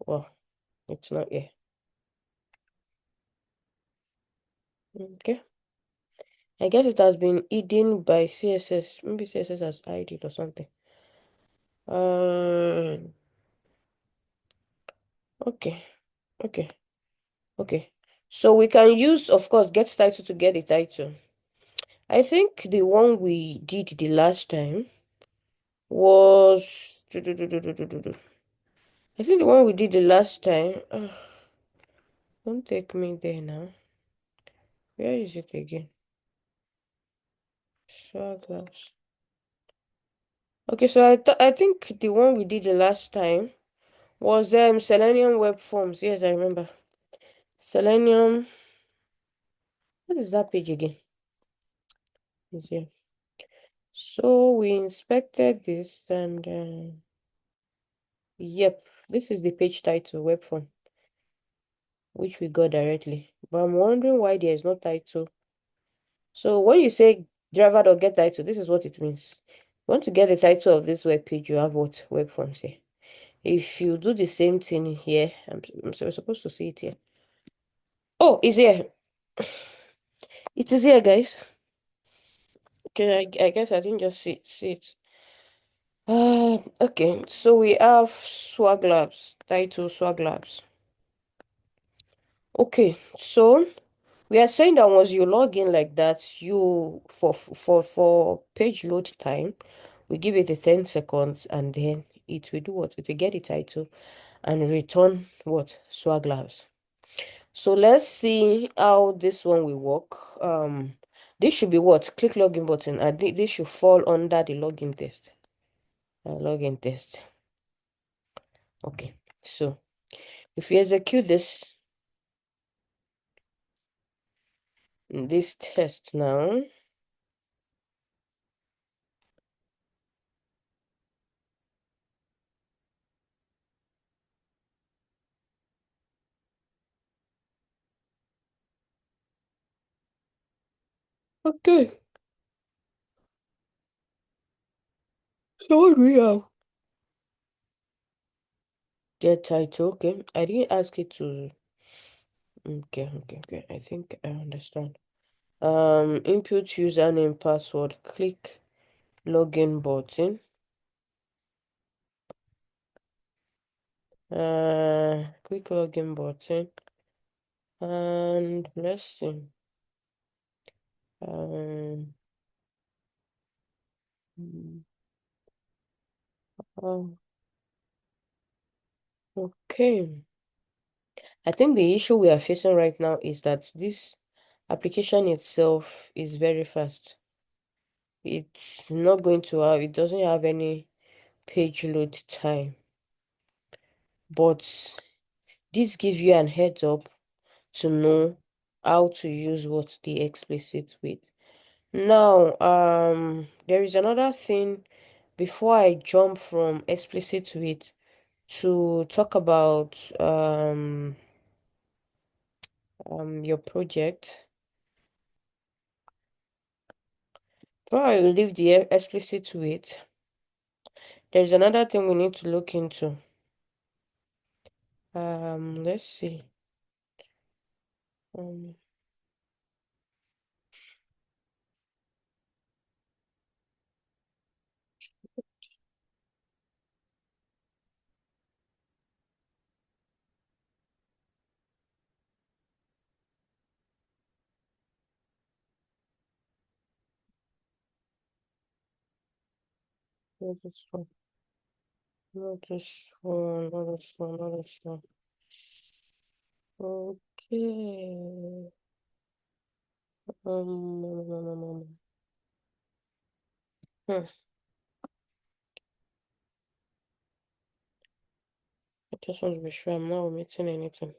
Well, it's not here. Okay. I guess it has been hidden by CSS. Maybe CSS has hid it or something. Okay. Okay. Okay. So we can use, of course, get title to get the title. I think the one we did the last time was. I think the one we did the last time. Don't take me there now. Where is it again? Swag Labs. Okay, so I think the one we did the last time was Selenium web forms. Yes, I remember. Selenium. What is that page again? Is here. So we inspected this and yep, this is the page title web form, which we got directly. But I'm wondering why there is no title. So when you say driver.get title, this is what it means. You want to get the title of this web page, you have what web forms here. If you do the same thing here, I'm supposed to see it here. Oh, it's here. It is here, guys. Okay, I guess I didn't just see it. Okay, so we have Swag Labs, title Swag Labs. Okay, so we are saying that once you log in like that, you for page load time, we give it a 10 seconds and then it will do what? It will get the title and return what? Swag Labs. So let's see how this one will work. This should be what? Click login button, and this should fall under the login test. Login test. Okay, so if you execute this test now, okay. So what do we have? Get title. Okay, I didn't ask it to. Okay. I think I understand. Input username, password. Click login button. Click login button, and let's see. Um. Oh, okay. I think the issue we are facing right now is that this application itself is very fast. It's not going to have, it doesn't have any page load time. But this gives you an heads up to know how to use what the explicit with. Now, there is another thing before I jump from explicit with to talk about your project. Before I leave the explicit with, there's another thing we need to look into. Let's see. Um, Not this one. Not this one. Not this one. Not this one. Okay. Hmm. I just want to be sure I'm not omitting anything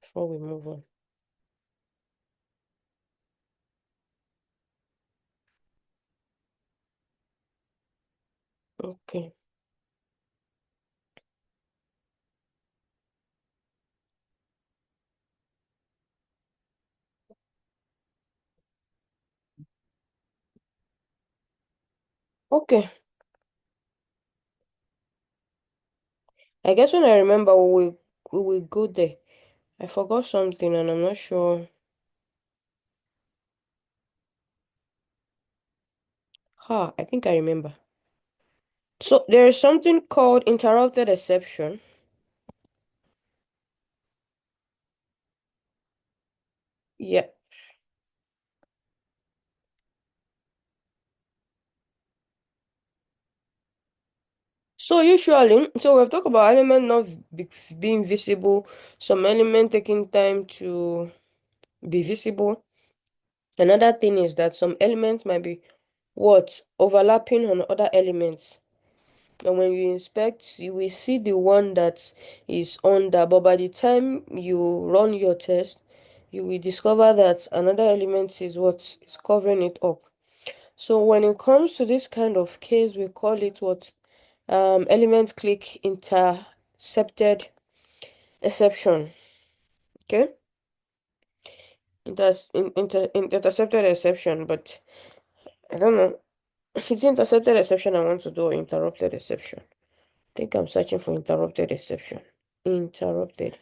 before we move on. Okay. Okay. I guess when I remember we will go there. I forgot something and I'm not sure. I think I remember. So there is something called interrupted exception. Yeah. So we've talked about element not being visible, some element taking time to be visible. Another thing is that some elements might be what overlapping on other elements. And when you inspect, you will see the one that is under, but by the time you run your test, you will discover that another element is what is covering it up. So when it comes to this kind of case, we call it what element click intercepted exception. Okay, intercepted exception, but I don't know. It's intercepted exception I want to do or interrupted exception. I think I'm searching for interrupted exception. Interrupted.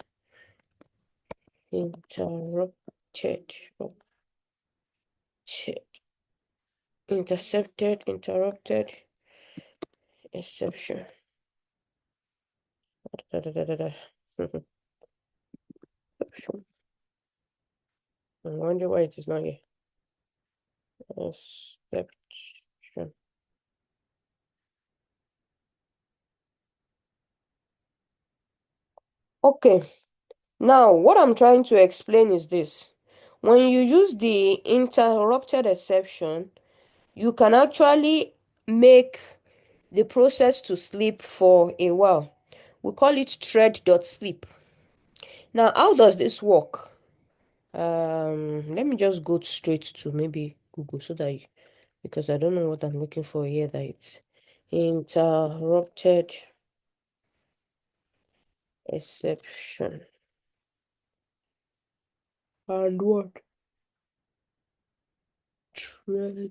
Interrupted. Intercepted. Interrupted exception. Da, da, da, da, da. Exception. I wonder why it is not here. Exception. Okay. Now, what I'm trying to explain is this. When you use the interrupted exception, you can actually make the process to sleep for a while. We call it thread.sleep. Now, how does this work? Let me just go straight to maybe Google so that because I don't know what I'm looking for here, that it's interrupted exception. And what? Thread.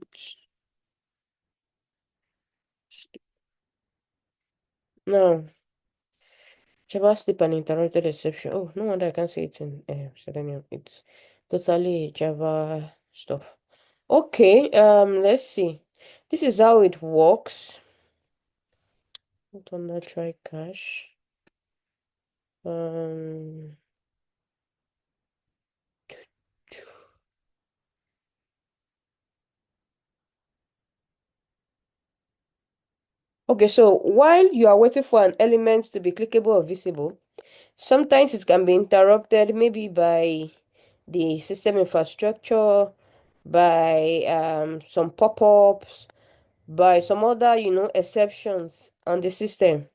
No. Java sleep and interrupted exception. Oh, no wonder I can't see it in Selenium. It's totally Java stuff. Okay, let's see. This is how it works. Hold on, let's try cache. Um, okay, so while you are waiting for an element to be clickable or visible, sometimes it can be interrupted maybe by the system infrastructure, by some pop-ups, by some other, exceptions on the system,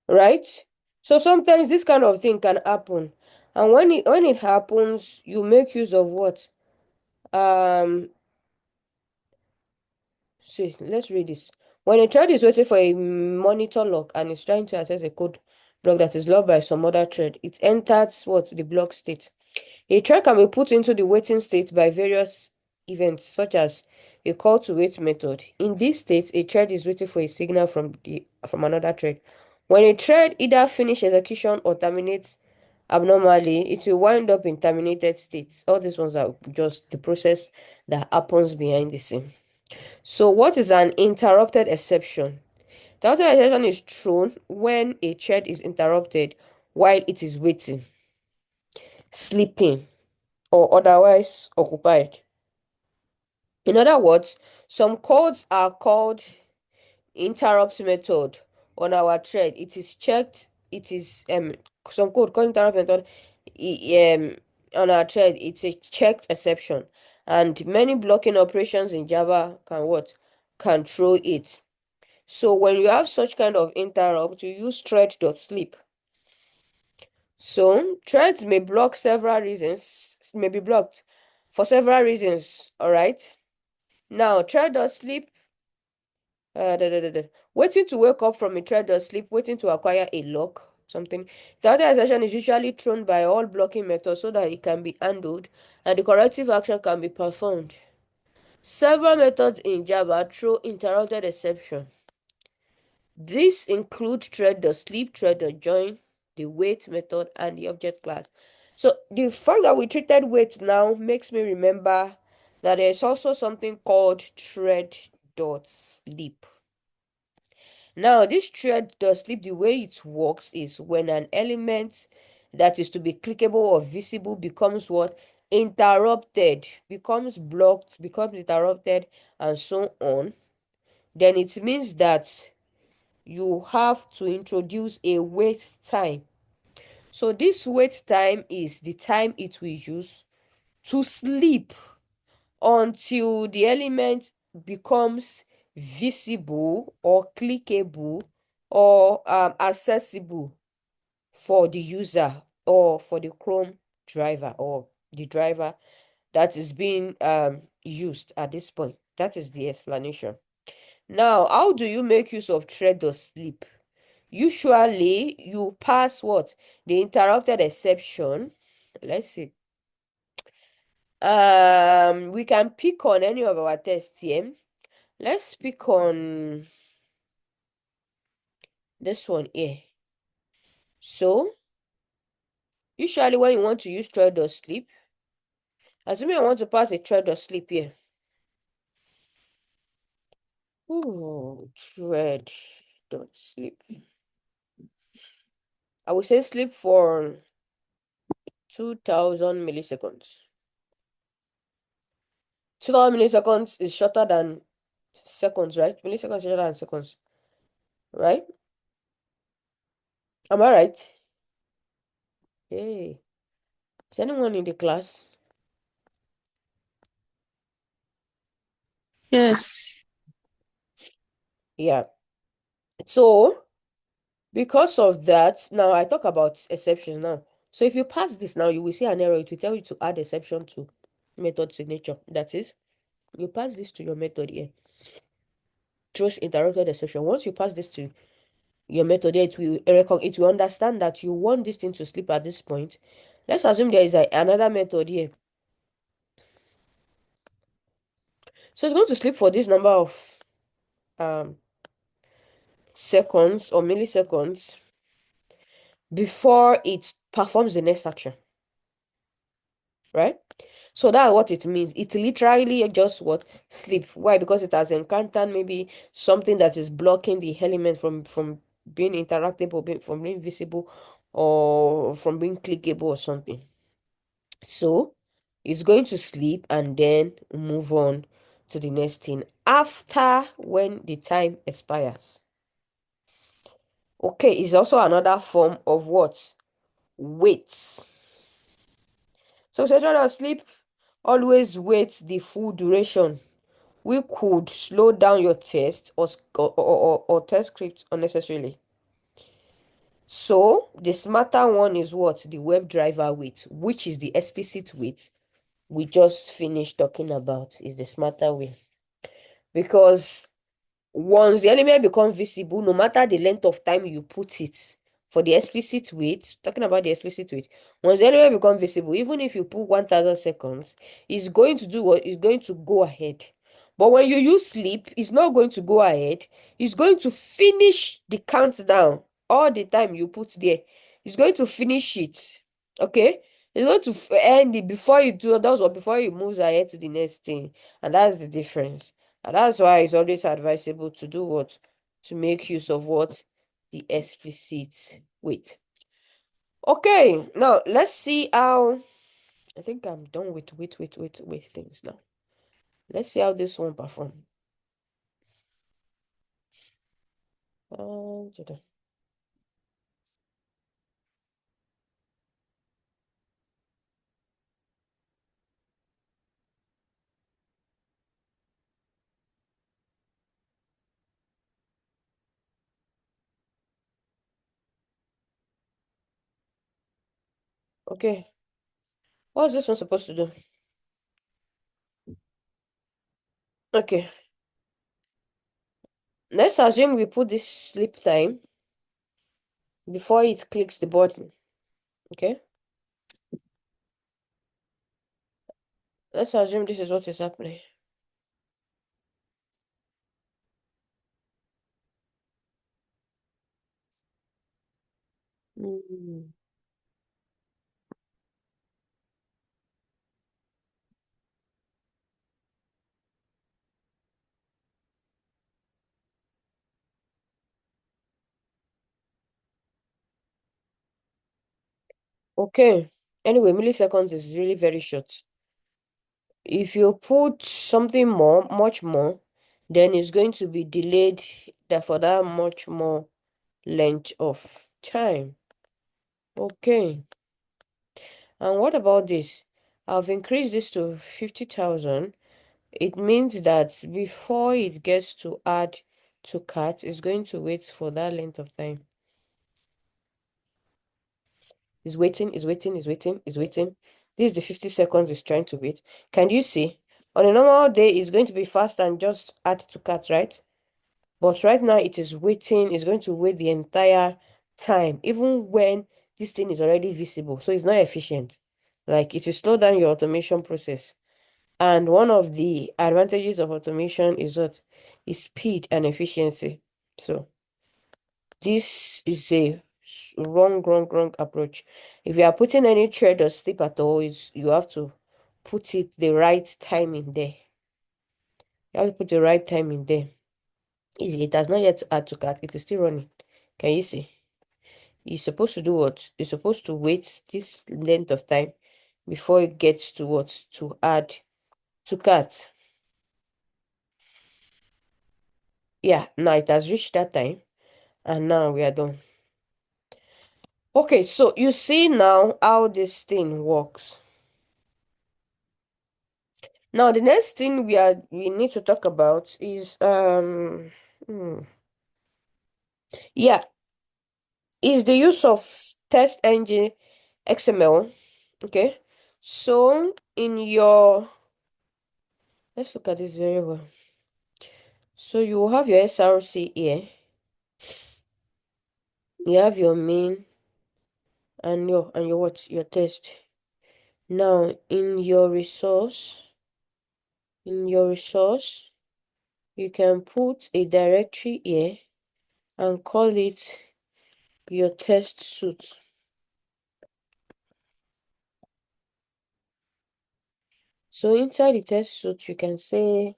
right? So sometimes this kind of thing can happen. And when it happens, you make use of what? Um, See, let's read this. When a thread is waiting for a monitor lock and is trying to access a code block that is locked by some other thread, it enters what? The block state. A thread can be put into the waiting state by various events, such as a call to wait method. In this state, a thread is waiting for a signal from another thread. When a thread either finish execution or terminates abnormally, it will wind up in terminated states. All these ones are just the process that happens behind the scene. So what is an interrupted exception? Interrupted exception is thrown when a thread is interrupted while it is waiting. sleeping or otherwise occupied. In other words, some codes are called interrupt method on our thread. It is checked, it is some code called interrupt method on our thread, it's a checked exception. And many blocking operations in Java can throw it. So when you have such kind of interrupt, you use thread.sleep. So threads may block several reasons, may be blocked for several reasons. All right. Now thread.sleep, waiting to wake up from a thread.sleep, waiting to acquire a lock, something. The other exception is usually thrown by all blocking methods so that it can be handled and the corrective action can be performed. Several methods in Java throw interrupted exception. These include thread.sleep, thread.join, the wait method, and the object class. So the fact that we treated wait now makes me remember that there's also something called thread.sleep. Now, this thread.sleep, the way it works is when an element that is to be clickable or visible becomes what? Interrupted, becomes blocked, becomes interrupted, and so on. Then it means that you have to introduce a wait time. So this wait time is the time it will use to sleep until the element becomes visible or clickable or accessible for the user or for the Chrome driver or the driver that is being used at this point. That is the explanation. Now, how do you make use of thread.sleep? Usually, you pass what? The interrupted exception. Let's see. We can pick on any of our tests here. Let's pick on this one here. So, usually when you want to use thread.sleep, assuming I want to pass a thread.sleep here. Ooh, thread.sleep. I will say sleep for 2000 milliseconds. 2000 milliseconds is shorter than seconds, right? Milliseconds is shorter than seconds, right? Am I right? Hey, is anyone in the class? Yes. Yeah. So, because of that, now I talk about exceptions now. So if you pass this now, you will see an error. It will tell you to add exception to method signature. That is, you pass this to your method here. Throws interrupted exception. Once you pass this to your method here, it will understand that you want this thing to sleep at this point. Let's assume there is another method here. So it's going to sleep for this number of um seconds or milliseconds before it performs the next action, right? So that's what it means. It literally just what? Sleep. Why? Because it has encountered maybe something that is blocking the element from being interactable, from being visible, or from being clickable or something. So it's going to sleep and then move on to the next thing after when the time expires. Okay, it's also another form of what? Wait. So session of sleep, always wait the full duration. We could slow down your test or test script unnecessarily. So the smarter one is what? The WebDriver wait, which is the explicit wait we just finished talking about, is the smarter way. Because once the element becomes visible, no matter the length of time you put it, for the explicit wait, talking about the explicit wait, once the element becomes visible, even if you put 1000 seconds, it's going to do what? It's going to go ahead. But when you use sleep, it's not going to go ahead. It's going to finish the countdown all the time you put there. It's going to finish it. Okay? It's going to end it before you do those or before it moves ahead to the next thing. And that's the difference. And that's why it's always advisable to do what? To make use of what? The explicit wait. Okay, now let's see how I think I'm done with wait things now. Let's see how this one perform. Ta-da. Okay, what's this one supposed to do? Okay, let's assume we put this sleep time before it clicks the button. Okay, let's assume this is what is happening. Mm. Okay, anyway, milliseconds is really very short. If you put something more, much more, then it's going to be delayed that for that much more length of time. Okay. And what about this? I've increased this to 50,000. It means that before it gets to add to cart, it's going to wait for that length of time. It's waiting, it's waiting, it's waiting, it's waiting. This is the 50 seconds it's trying to wait. Can you see? On a normal day, it's going to be fast and just add to cart, right? But right now, it is waiting. It's going to wait the entire time, even when this thing is already visible. So it's not efficient. Like, it will slow down your automation process. And one of the advantages of automation is what is speed and efficiency. So this is a wrong approach. If you are putting any thread or slip at all, is you have to put it the right time in there. You have to put the right time in there. Easy. It has not yet add to cart. It is still running. Can you see? You're supposed to do what? You're supposed to wait this length of time before it gets to what? To add to cart. Yeah, now it has reached that time. And now we are done. Okay, so you see now how this thing works. Now the next thing we need to talk about is yeah, is the use of test engine XML. Okay. So in your let's look at this very well. So you will have your SRC here. You have your main and your what? Your test. Now in your resource, you can put a directory here and call it your test suite. So inside the test suite, you can say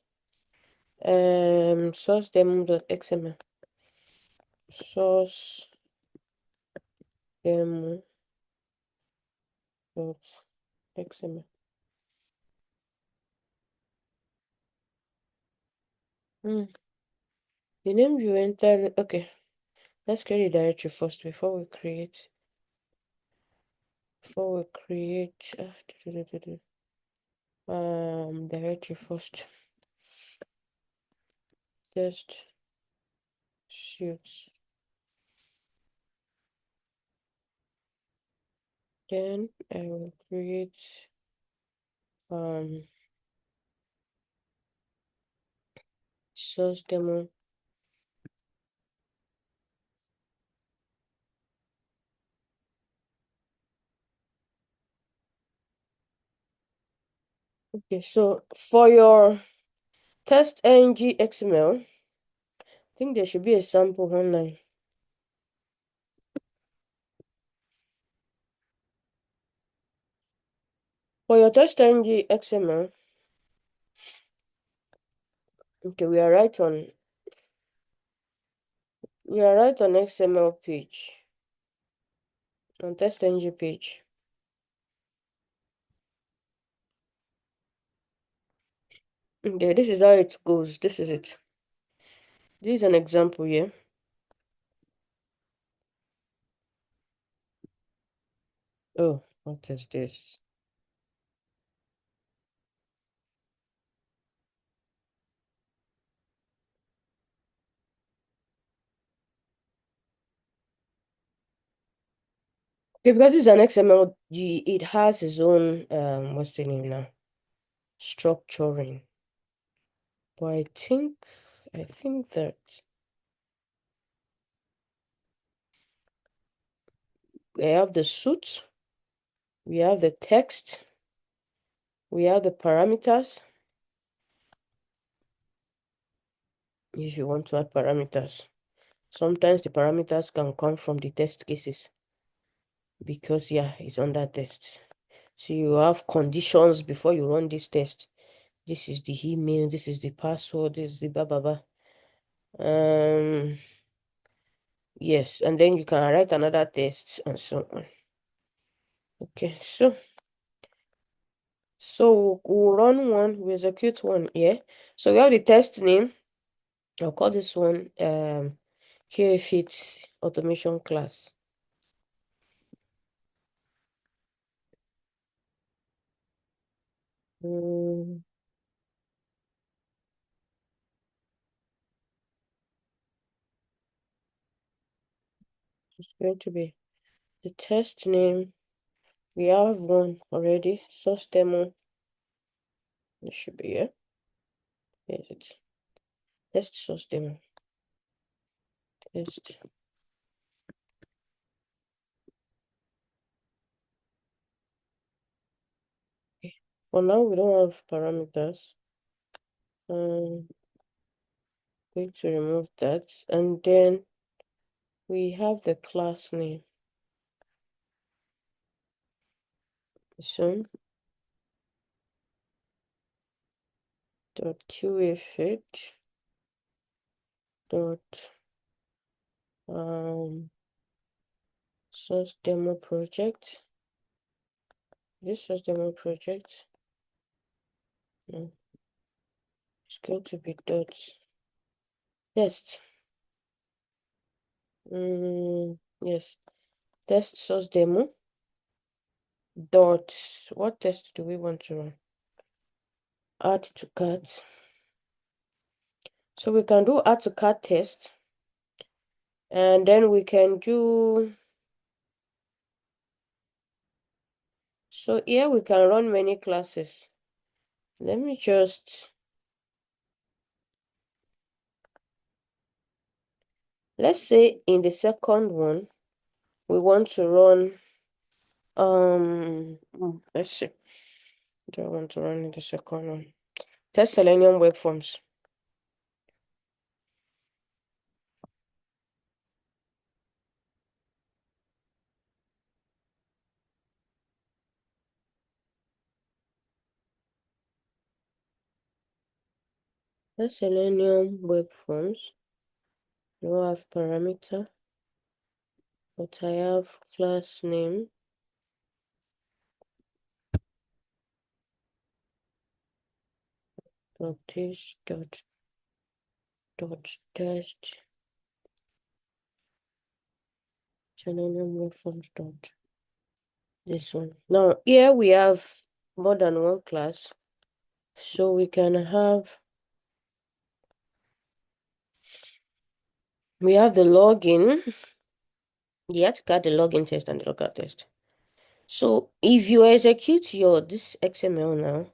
source demo.xml. Source demo.xml. Hmm. The name you enter, okay. Let's create a directory first before we create directory first. Test suite. Then I will create um source demo. Okay, so for your test ng XML, I think there should be a sample online. For your test ng XML, okay, we are right on XML page, on test ng page. Okay, this is how it goes. This is it. This is an example here. Oh, what is this? Okay, because it's an XML, it has its own what's the name now? Structuring. But I think that we have the suit, we have the text, we have the parameters. If you want to add parameters, sometimes the parameters can come from the test cases because yeah, it's under test. So you have conditions before you run this test. This is the email, this is the password, this is the blah blah blah. Yes, and then you can write another test and so on. Okay, so we'll run one, we execute one, yeah. So we have the test name. I'll call this one QFit automation class. Mm, it's going to be the test name. We have one already. Source demo. It should be here. Yes, it's test source demo. Test. Okay. For now, we don't have parameters. Going to remove that, and then we have the class name. So dot qafit dot source demo project. This source demo project. No, it's going to be dot test. Yes, test source demo dot, what test do we want to run? Add to cart. So we can do add to cart test, and then we can do, so here we can run many classes. Let me just, let's say in the second one we want to run let's see, do I want to run in the second one? Test Selenium web forms. Test Selenium web forms. I don't have parameter, but I have class name. Dot this dot test Selenium web forms dot this one. Now here we have more than one class, so we can have, we have the login. You have to cut the login test and the logout test. So if you execute your this XML now,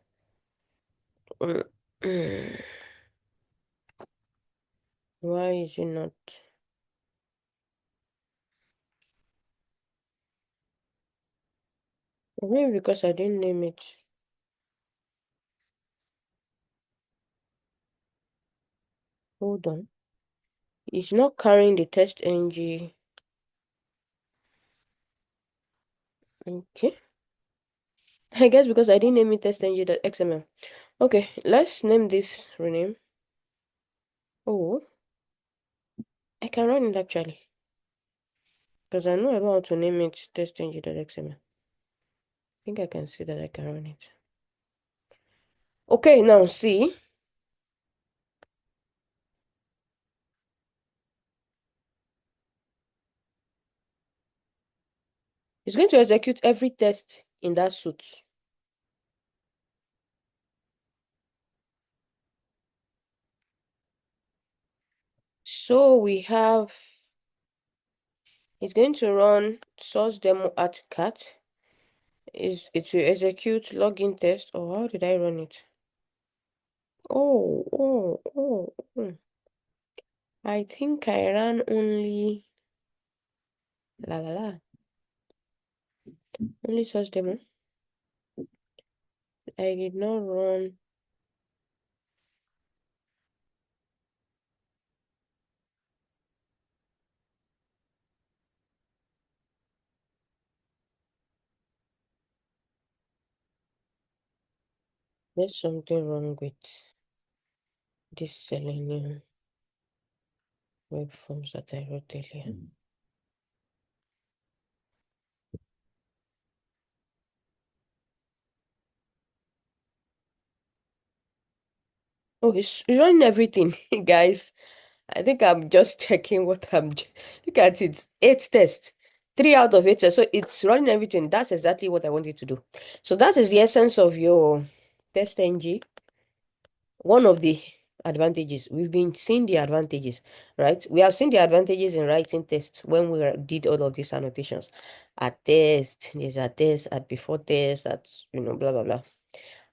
why is it not? Maybe because I didn't name it. Hold on. It's not carrying the test ng. Okay. I guess because I didn't name it test ng.xml. Okay, let's name this rename. Oh, I can run it actually. Because I know I don't want to name it test ng.xml. I think I can see that I can run it. Okay, now see. It's going to execute every test in that suit. So we have, it's going to run source demo at cat. Is it will execute login test, or how did I run it? Oh. I think I ran only la la la. Only source demo. I did not run. There's something wrong with this Selenium web forms that I wrote earlier. Oh, it's running everything, guys. I think I'm just checking what look at it. 8 tests. 3 out of 8 tests. So it's running everything. That's exactly what I want it to do. So that is the essence of your test ng. One of the advantages. We've been seeing the advantages, right? We have seen the advantages in writing tests when we did all of these annotations. At test, there's a test, at before test, at, blah, blah, blah.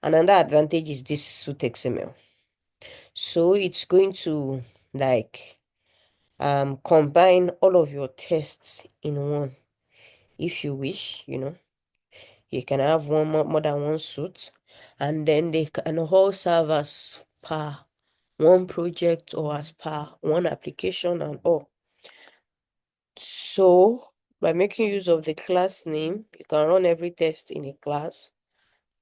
And another advantage is this suit XML. So it's going to, like, combine all of your tests in one. If you wish, you can have one more than one suit, and then they can all serve as per one project or as per one application and all. So by making use of the class name, you can run every test in a class.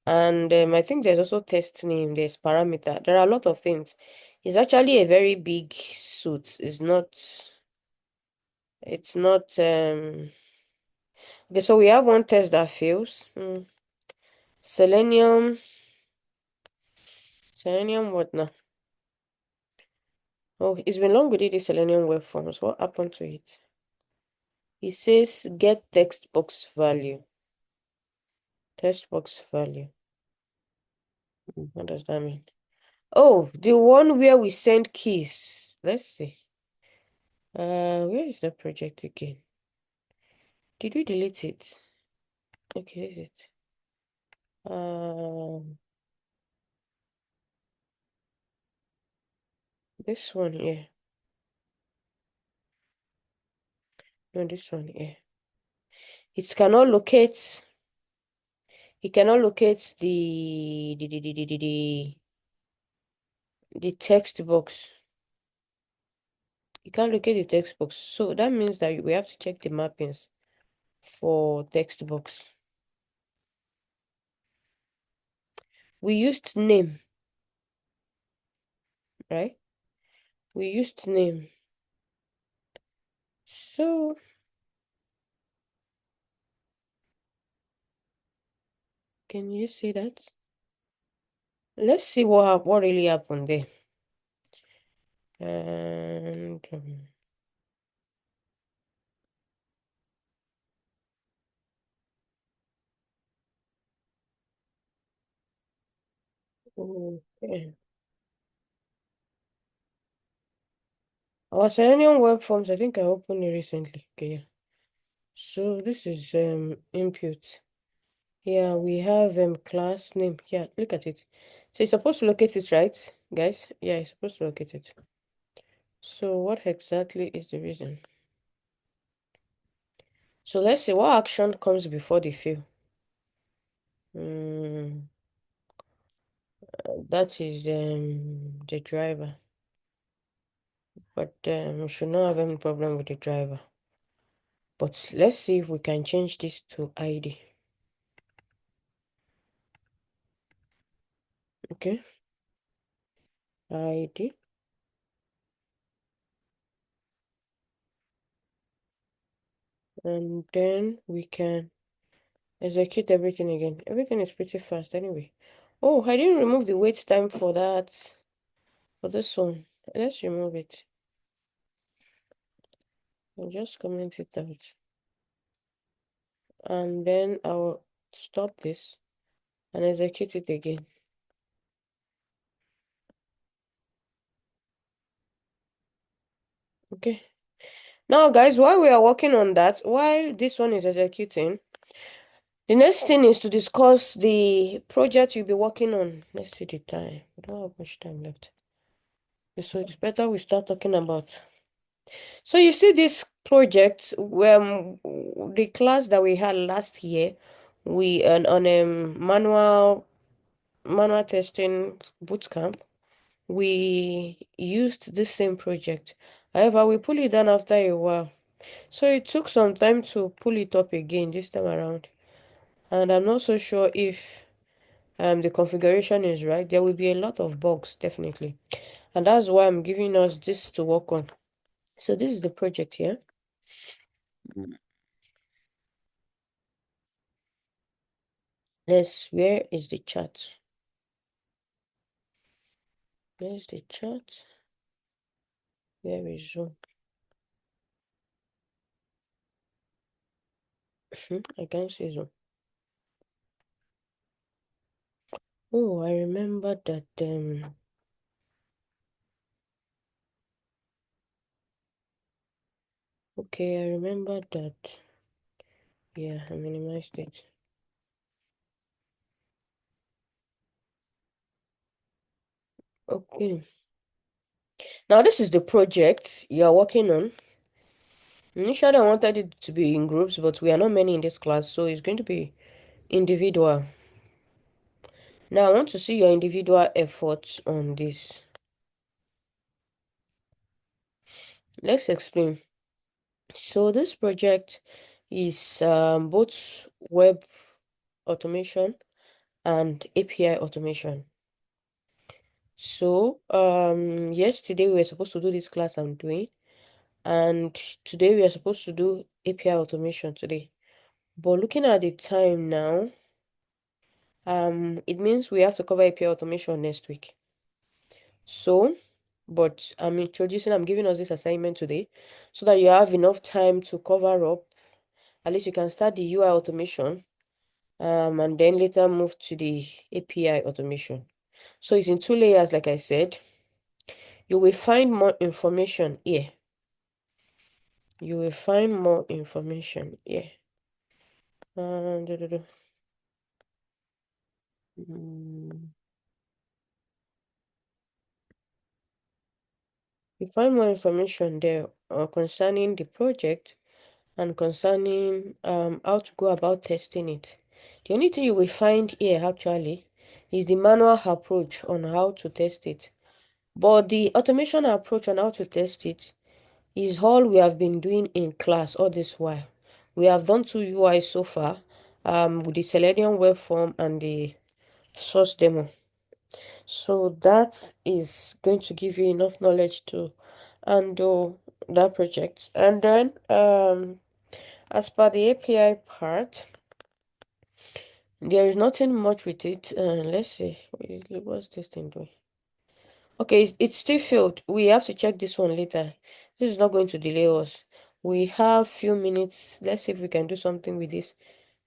And I think there's also test name, there's parameter. There are a lot of things. It's actually a very big suit. It's not okay, so we have one test that fails. Selenium. Selenium what now? Oh, it's been long we did the Selenium web forms. What happened to it? It says get text box value. Text box value. What does that mean? Oh, the one where we send keys. Let's see. Where is that project again? Did we delete it? Okay, is it? This one here. No, this one here. It cannot locate. It cannot locate the text box. You can't locate the text box. So that means that we have to check the mappings for text box. We used name, right? We used name. So can you see that? Let's see what really happened there. And okay. Our Selenium web forms, I think I opened it recently. Okay, yeah. So this is input. Yeah, we have class name. Yeah, look at it. So it's supposed to locate it, right, guys? Yeah, it's supposed to locate it. So what exactly is the reason? So let's see what action comes before the fill. Mm, that is the driver. But we should not have any problem with the driver. But let's see if we can change this to ID. Okay, ID. And then we can execute everything again. Everything is pretty fast anyway. Oh, I didn't remove the wait time for that, for this one. Let's remove it. I'll just comment it out. and then I'll stop this and execute it again. Okay. Now, guys, while we are working on that, while this one is executing, the next thing is to discuss the project you'll be working on. Let's see the time. We don't have much time left. So it's better we start talking about. So you see this project, the class that we had last year, we on a manual testing bootcamp, we used this same project. However, we pull it down after a while. So it took some time to pull it up again this time around. And I'm not so sure if the configuration is right. There will be a lot of bugs, definitely. And that's why I'm giving us this to work on. So this is the project here. Where is the chat? Where's the chat? Where is Zoom? I can't see Zoom. Oh, I remember that okay, I remember that. Yeah, I minimized it. Okay. Now this is the project you are working on. Initially, I wanted it to be in groups, but we are not many in this class, so it's going to be individual. Now, I want to see your individual efforts on this. Let's explain. So, this project is both web automation and API automation. So, yesterday we were supposed to do this class I'm doing, and today we are supposed to do API automation today. But looking at the time now, it means we have to cover API automation next week. So, but I'm giving us this assignment today so that you have enough time to cover up. At least you can start the UI automation, and then later move to the API automation. So it's in two layers, like I said. You will find more information here. You will find more information here. Do, do, do. Mm. You find more information there concerning the project and concerning how to go about testing it. The only thing you will find here actually is the manual approach on how to test it. But the automation approach on how to test it is all we have been doing in class all this while. We have done two UI so far, with the Selenium web form and the source demo. So that is going to give you enough knowledge to handle that project. And then as per the API part, there is nothing much with it. Let's see. What's this thing doing? Okay, it's still failed. We have to check this one later. This is not going to delay us. We have few minutes. Let's see if we can do something with this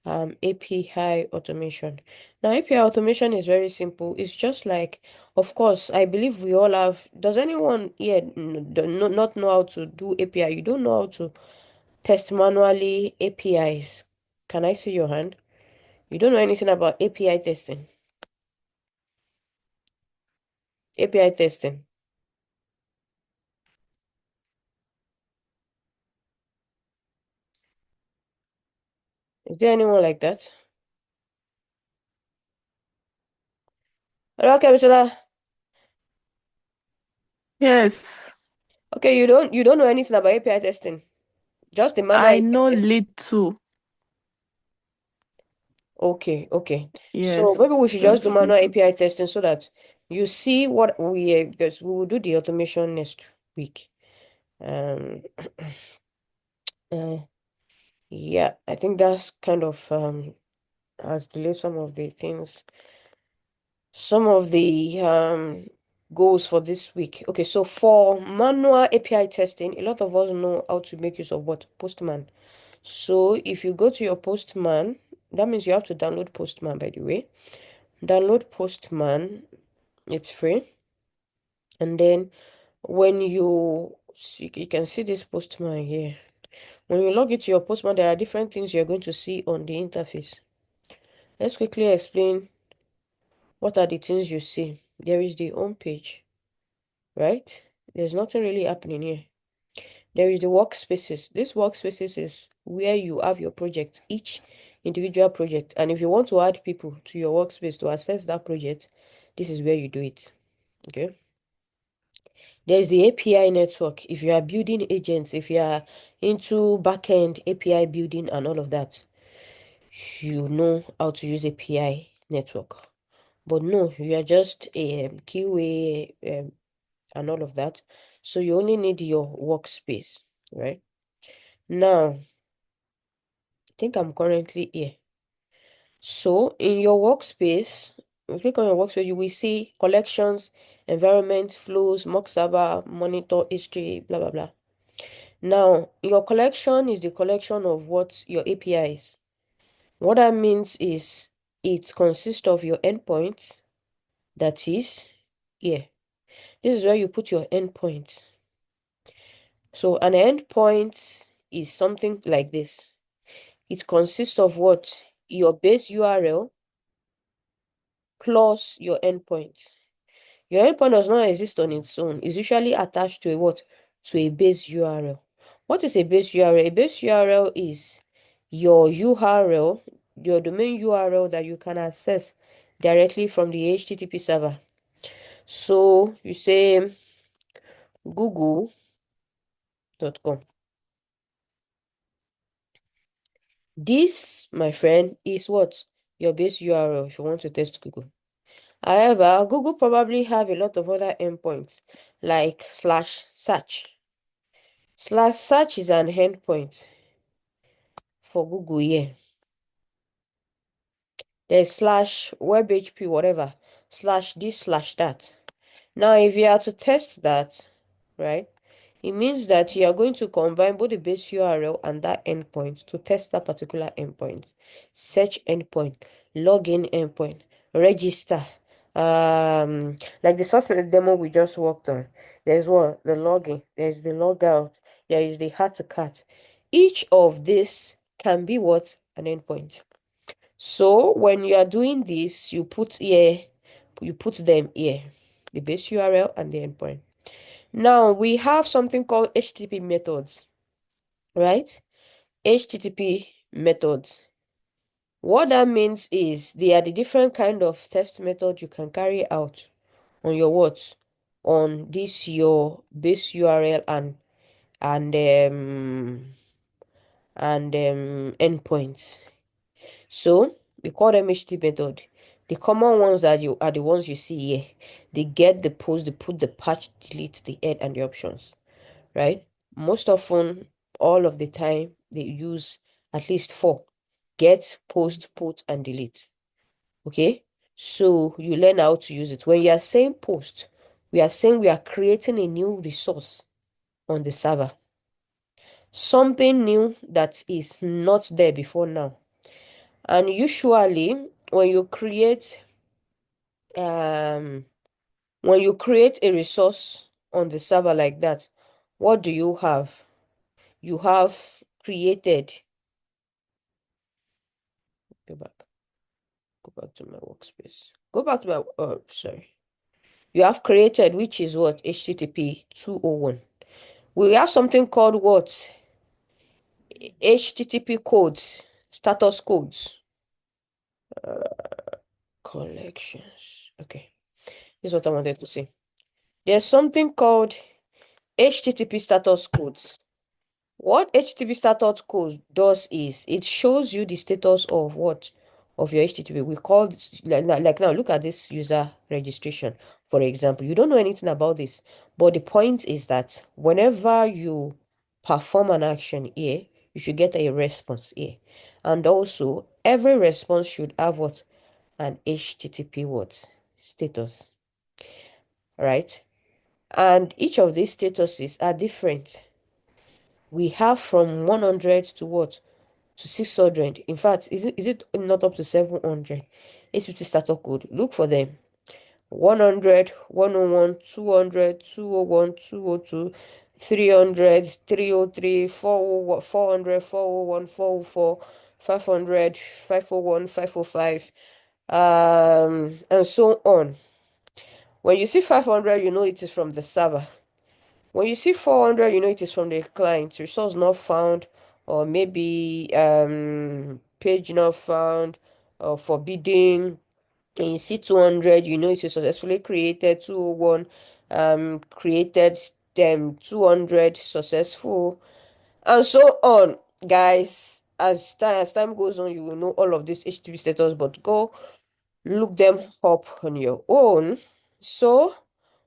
API automation. Now, API automation is very simple. It's just like, of course, I believe we all have. Does anyone here not know how to do API? You don't know how to test manually APIs. Can I see your hand? You don't know anything about API testing. API testing. Is there anyone like that? Hello, okay, Misola. Yes, Okay, you don't know anything about API testing. Just the manual I API know testing. little. Okay, okay. So Yes, maybe we should just do just manual little. API testing so that you see what because we will do the automation next week. Um, uh, yeah, I think that's kind of has delayed some of the goals for this week. Okay, so for manual API testing, a lot of us know how to make use of what? Postman. So if you go to your Postman, that means you have to download Postman, by the way. Download Postman, it's free. And then when you see, you can see this Postman here. When you log into your Postman, there are different things you're going to see on the interface. Let's quickly explain what are the things you see. There is the home page, right? There's nothing really happening here. There is the workspaces. This workspaces is where you have your project, each individual project. And if you want to add people to your workspace to access that project, this is where you do it. Okay. There's the API network. If you are building agents, if you are into backend API building and all of that, you know how to use API network. But no, you are just a QA and all of that. So you only need your workspace, right? Now, I think I'm currently here. So in your workspace, if you click on your workspace, you will see collections, environment, flows, mock server, monitor, history, blah, blah, blah. Now, your collection is the collection of what your APIs. What that means is it consists of your endpoints, that is here. This is where you put your endpoints. So an endpoint is something like this. It consists of what? Your base URL plus your endpoint. Your endpoint does not exist on its own. It's usually attached to a what? To a base URL. What is a base URL? A base URL is your URL, your domain URL that you can access directly from the HTTP server. So you say google.com. This, my friend, is what? Your base URL if you want to test Google. However, Google probably have a lot of other endpoints like slash search. Slash search is an endpoint for Google here. There's slash web HP, whatever, slash this, slash that. Now, if you are to test that, right, it means that you are going to combine both the base URL and that endpoint to test that particular endpoint. Search endpoint, login endpoint, register. Like the first demo we just worked on, there's what? The login, there's the logout, there is the add to cart. Each of this can be what? An endpoint. So when you are doing this, you put them here, the base URL and the endpoint. Now we have something called HTTP methods, right? HTTP methods. What that means is they are the different kind of test method you can carry out on your what? On this your base URL and endpoints. So we call them HTTP method. The common ones that you are the ones you see here. They get, the post, they put, the patch, delete, the add, and the options, right? Most often, all of the time, they use at least four: get, post, put, and delete. Okay, so you learn how to use it. When you are saying post, we are saying we are creating a new resource on the server, something new that is not there before now. And usually, um when you create a resource on the server like that, what do you have? You have created, go back, go back to my workspace. Go back to my, sorry. You have created, which is what? HTTP 201. We have something called what? HTTP codes, status codes, collections. Okay, this is what I wanted to say. There's something called HTTP status codes. What HTTP status code does is it shows you the status of what? Of your HTTP. We call like now, look at this user registration, for example. You don't know anything about this, but the point is that whenever you perform an action here, you should get a response here. And also, every response should have what? An HTTP what? Status, right? And each of these statuses are different. We have from 100 to what? to 600. In fact, is it not up to 700? HPT starter code. Look for them. 100, 101, 200, 201, 202, 300, 303, 401, 400, 401, 404, 500, 501, 505, and so on. When you see 500, you know it is from the server. When you see 400, you know it is from the client. Resource not found, or maybe page not found, or forbidden. And you see 200, you know it is successfully created. 201, created them. 200 successful, and so on. Guys, as time goes on, you will know all of this HTTP status, but go look them up on your own. So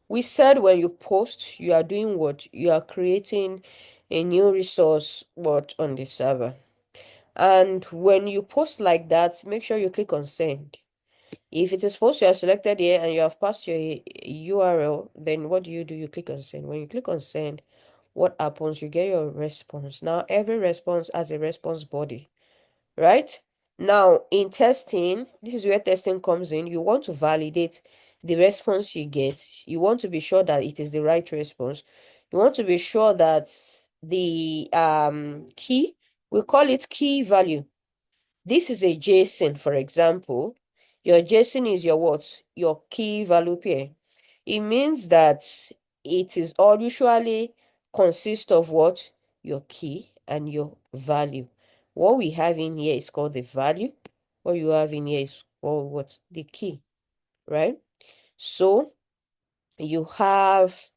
we said when you post, you are doing what? You are creating a new resource what on the server. And when you post like that, make sure you click on send. If it is post you have selected here and you have passed your URL, then what do? You click on send. When you click on send, what happens? You get your response. Now every response has a response body, right? Now, in testing, this is where testing comes in. You want to validate the response you get. You want to be sure that it is the right response. You want to be sure that the key, we call it key value. This is a JSON, for example. Your JSON is your what? Your key value pair. It means that it is all usually consist of what? Your key and your value. What we have in here is called the value. What you have in here is called what? The key, right? So you have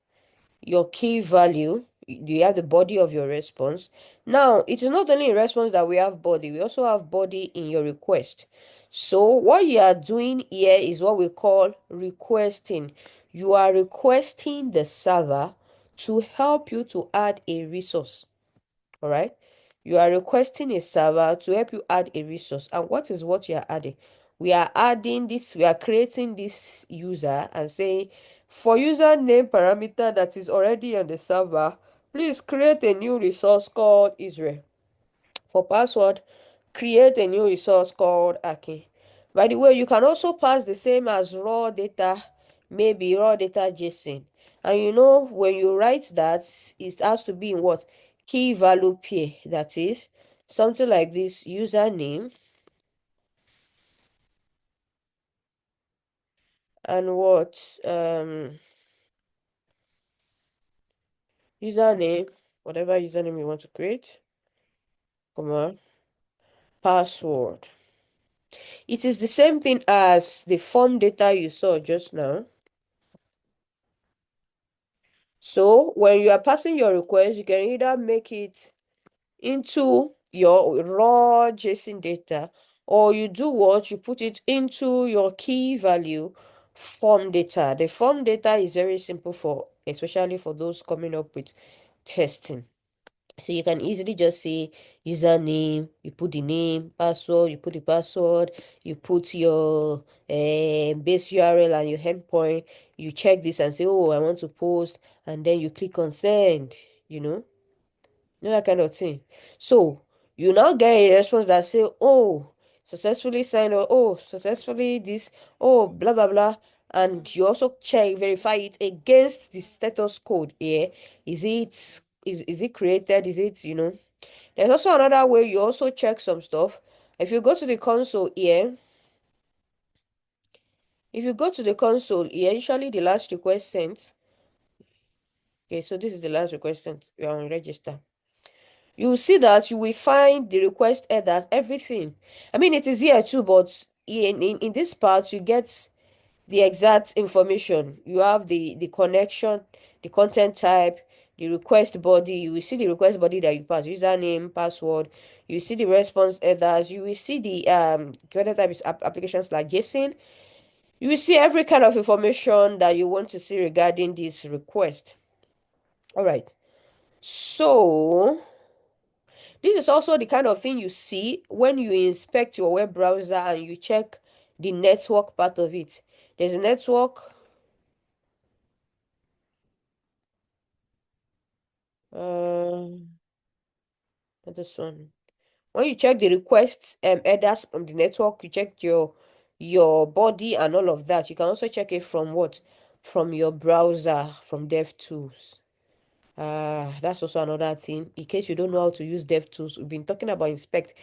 your key value, you have the body of your response. Now, it is not only in response that we have body, we also have body in your request. So what you are doing here is what we call requesting. You are requesting the server to help you to add a resource. All right, you are requesting a server to help you add a resource. And what is what you are adding? We are adding this, we are creating this user and saying, for username parameter that is already on the server, please create a new resource called Israel. For password, create a new resource called Aki. By the way, you can also pass the same as raw data, maybe raw data JSON. And you know, when you write that, it has to be in what? Key value pair. That is something like this: username and what? Username, whatever username you want to create, comma, password. It is the same thing as the form data you saw just now. So when you are passing your request, you can either make it into your raw JSON data, or you do what? You put it into your key value form data. The form data is very simple for, especially for those coming up with testing. So you can easily just say username, you put the name, password, you put the password, you put your base URL and your endpoint, you check this and say, oh, I want to post, and then you click on send, you know, that kind of thing. So you now get a response that say, oh, successfully signed, or oh, successfully this, oh, blah blah blah. And you also check, verify it against the status code here. Is it created? Is it, there's also another way you also check some stuff. If you go to the console here, usually the last request sent. Okay, so this is the last request sent. You're on register. You will see that you will find the request headers, everything. I mean, it is here too, but in this part, you get the exact information. You have the connection, the content type, the request body. You will see the request body that you pass, username, password. You see the response headers. You will see the content type is applications like JSON. You will see every kind of information that you want to see regarding this request. All right. So this is also the kind of thing you see when you inspect your web browser and you check the network part of it. There's a network, not this one. When you check the request headers from the network, you check your body and all of that. You can also check it from what? From your browser, from DevTools. That's also another thing. In case you don't know how to use DevTools, we've been talking about inspect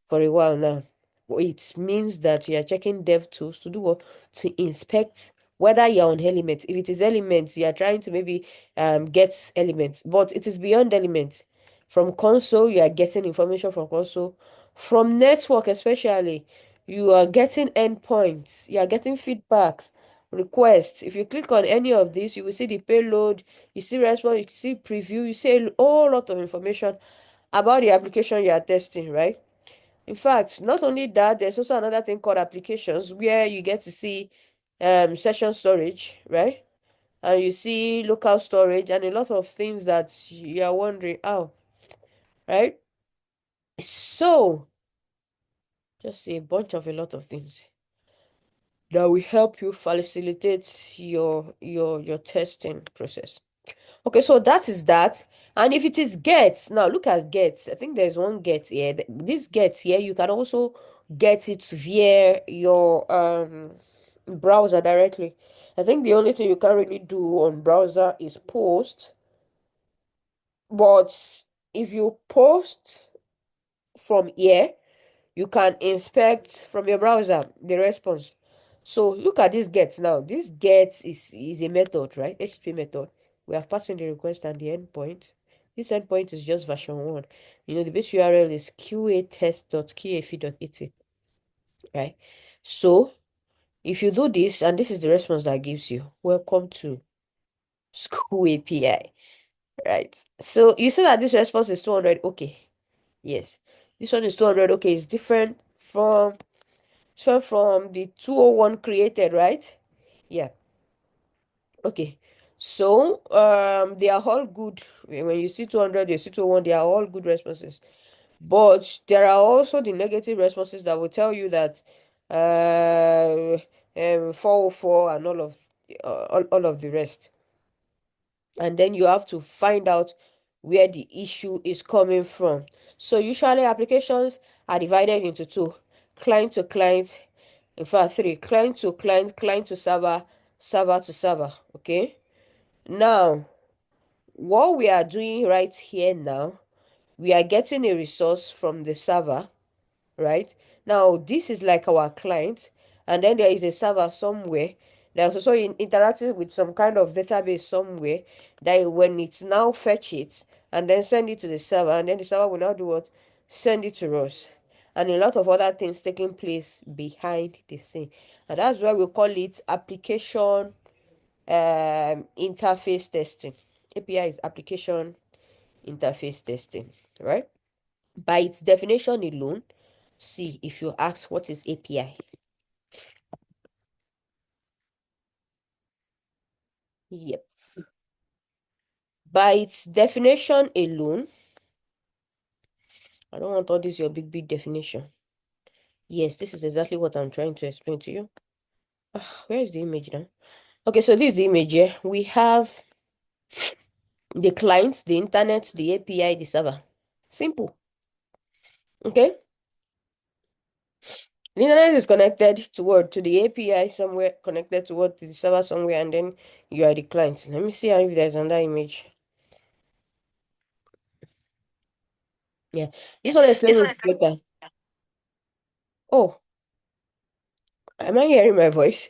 for a while now. It means that you are checking DevTools to do what? To inspect whether you're on elements. If it is elements, you are trying to maybe get elements, but it is beyond elements. From console, you are getting information from console. From network, especially, you are getting endpoints. You are getting feedbacks, requests. If you click on any of these, you will see the payload, you see response, you see preview, you see a whole lot of information about the application you are testing, right? In fact, not only that, there's also another thing called applications where you get to see session storage, right? And you see local storage and a lot of things that you are wondering how, right? So, just a bunch of a lot of things that will help you facilitate your testing process. Okay, so that is that. And if it is get, now look at get. I think there's one get here. This get here, you can also get it via your browser directly. I think the only thing you can really do on browser is post. But if you post from here, you can inspect from your browser the response. So look at this get now. This get is a method, right? HTTP method. We have passed in the request and the endpoint. This endpoint is just version 1. You know, the base URL is qatest.qaf.at, right? So if you do this, and this is the response that gives you, welcome to school API, right? So you see that this response is 200. Okay. Yes. This one is 200. Okay. It's different from the 201 created, right? Yeah. Okay. So, they are all good. When you see 200, you see 201, they are all good responses. But there are also the negative responses that will tell you that 404 and all of the rest. And then you have to find out where the issue is coming from. So usually applications are divided into two: client to client, in fact three: client to client, client to server, server to server. Okay, now what we are doing right here now, we are getting a resource from the server, right? Now, this is like our client, and then there is a server somewhere that's also interacting with some kind of database somewhere, that when it's now fetch it and then send it to the server, and then the server will now do what? Send it to us. And a lot of other things taking place behind the scene. And that's why we call it application interface testing. API is application interface testing, right? By its definition alone, see, if you ask what is API, yep. By its definition alone, I don't want all this your big definition. Yes, this is exactly what I'm trying to explain to you. Where is the image now? Okay, so this is the image here. We have the client, the internet, the API, the server. Simple. Okay. The internet is connected to the API somewhere, connected to the server somewhere, and then you are the client. Let me see if there's another image. Yeah, this one explains it better. Oh, am I hearing my voice?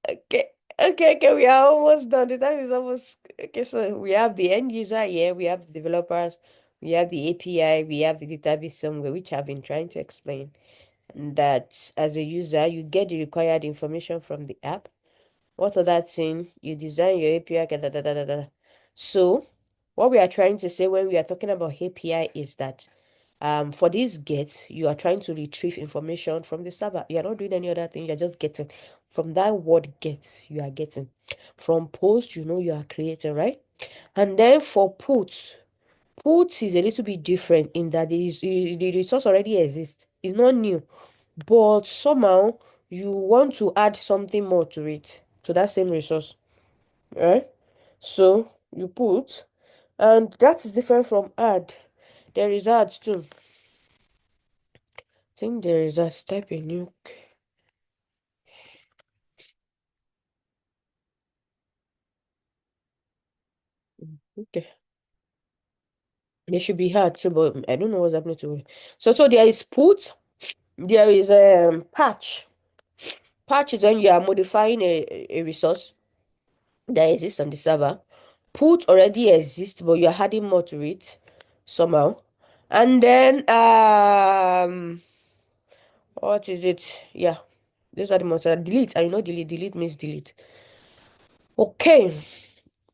Okay, okay. We are almost done. The time is almost okay. So we have the end user here, we have the developers, we have the API, we have the database somewhere, which I've been trying to explain. That as a user, you get the required information from the app. What other thing? You design your API, da, da, da, da, da. So, what we are trying to say when we are talking about API is that for this get, you are trying to retrieve information from the server. You are not doing any other thing, you're just getting. From that word get, you are getting. From post, you are creating, right? And then for put is a little bit different in that the resource already exists. It's not new, but somehow you want to add something more to it, to that same resource, right? So you put, And that is different from add. There is add too. I think there is a type in nuke. Okay. There should be hard too, but I don't know what's happening to it. So there is put, there is patch. Patch is when you are modifying a resource that exists on the server. Put already exists, but you're adding more to it somehow. And then what is it? Yeah. Those are the most delete. I know delete. Delete means delete. Okay.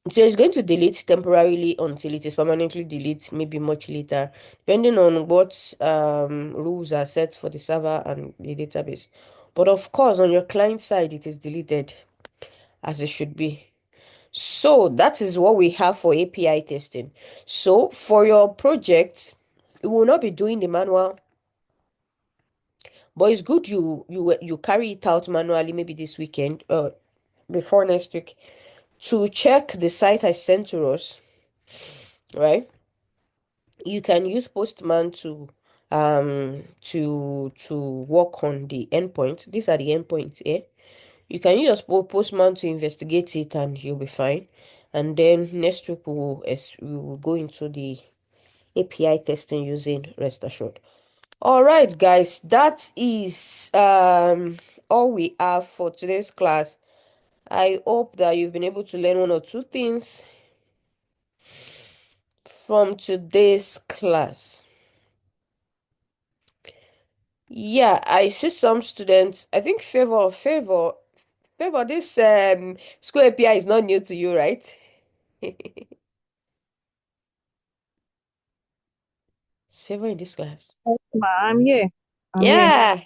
So it's going to delete temporarily until it is permanently delete, maybe much later, depending on what rules are set for the server and the database. But of course, on your client side, it is deleted as it should be. So that is what we have for API testing. So for your project, we will not be doing the manual, but it's good you carry it out manually maybe this weekend or before next week to check the site I sent to us, right? You can use Postman to work on the endpoint. These are the endpoints here. You can use Postman to investigate it and you'll be fine. And then next week we will go into the API testing using Rest Assured. All right, guys, that is all we have for today's class. I hope that you've been able to learn one or two things from today's class. Yeah, I see some students. I think favor. This school API is not new to you, right? It's favor in this class. Yes, ma, I'm here. I'm here. Yeah,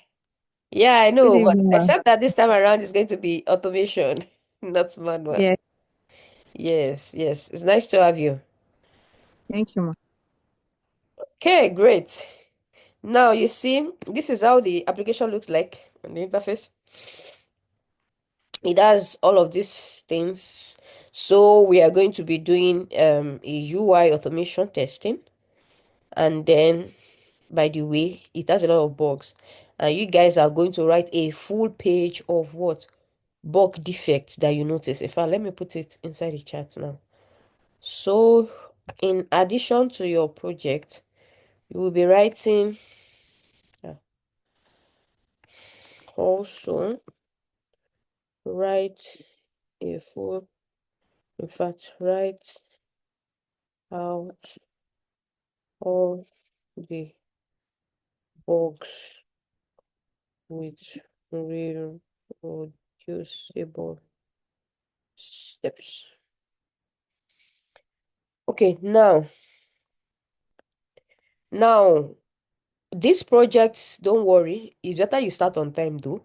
yeah, I Good know. But evening, ma. except that this time around it's going to be automation, not manual. Yeah, Yes, yes. It's nice to have you. thank you, ma. Okay, great. Now you see, this is how the application looks like on the interface. It has all of these things. So we are going to be doing a UI automation testing. And then, by the way, it has a lot of bugs. And you guys are going to write a full page of what? Bug defect that you notice. In fact, let me put it inside the chat now. So, in addition to your project, you will be writing also write a full, in fact, write out all the bugs with reproducible steps. Okay, now this project, don't worry, it's better you start on time though.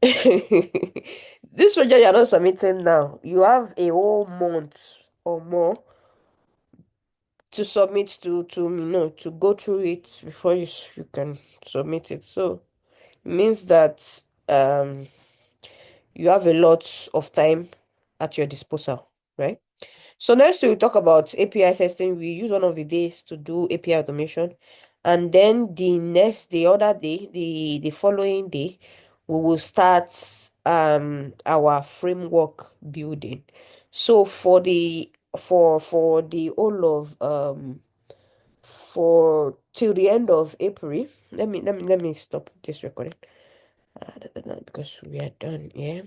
This project you're not submitting now. You have a whole month or more to submit to go through it before you can submit it. So it means that you have a lot of time at your disposal, right? So next we'll talk about API testing. We use one of the days to do API automation. And then the other day, the following day, we will start our framework building. So for the whole of for till the end of April, let me stop this recording. Because we are done, yeah.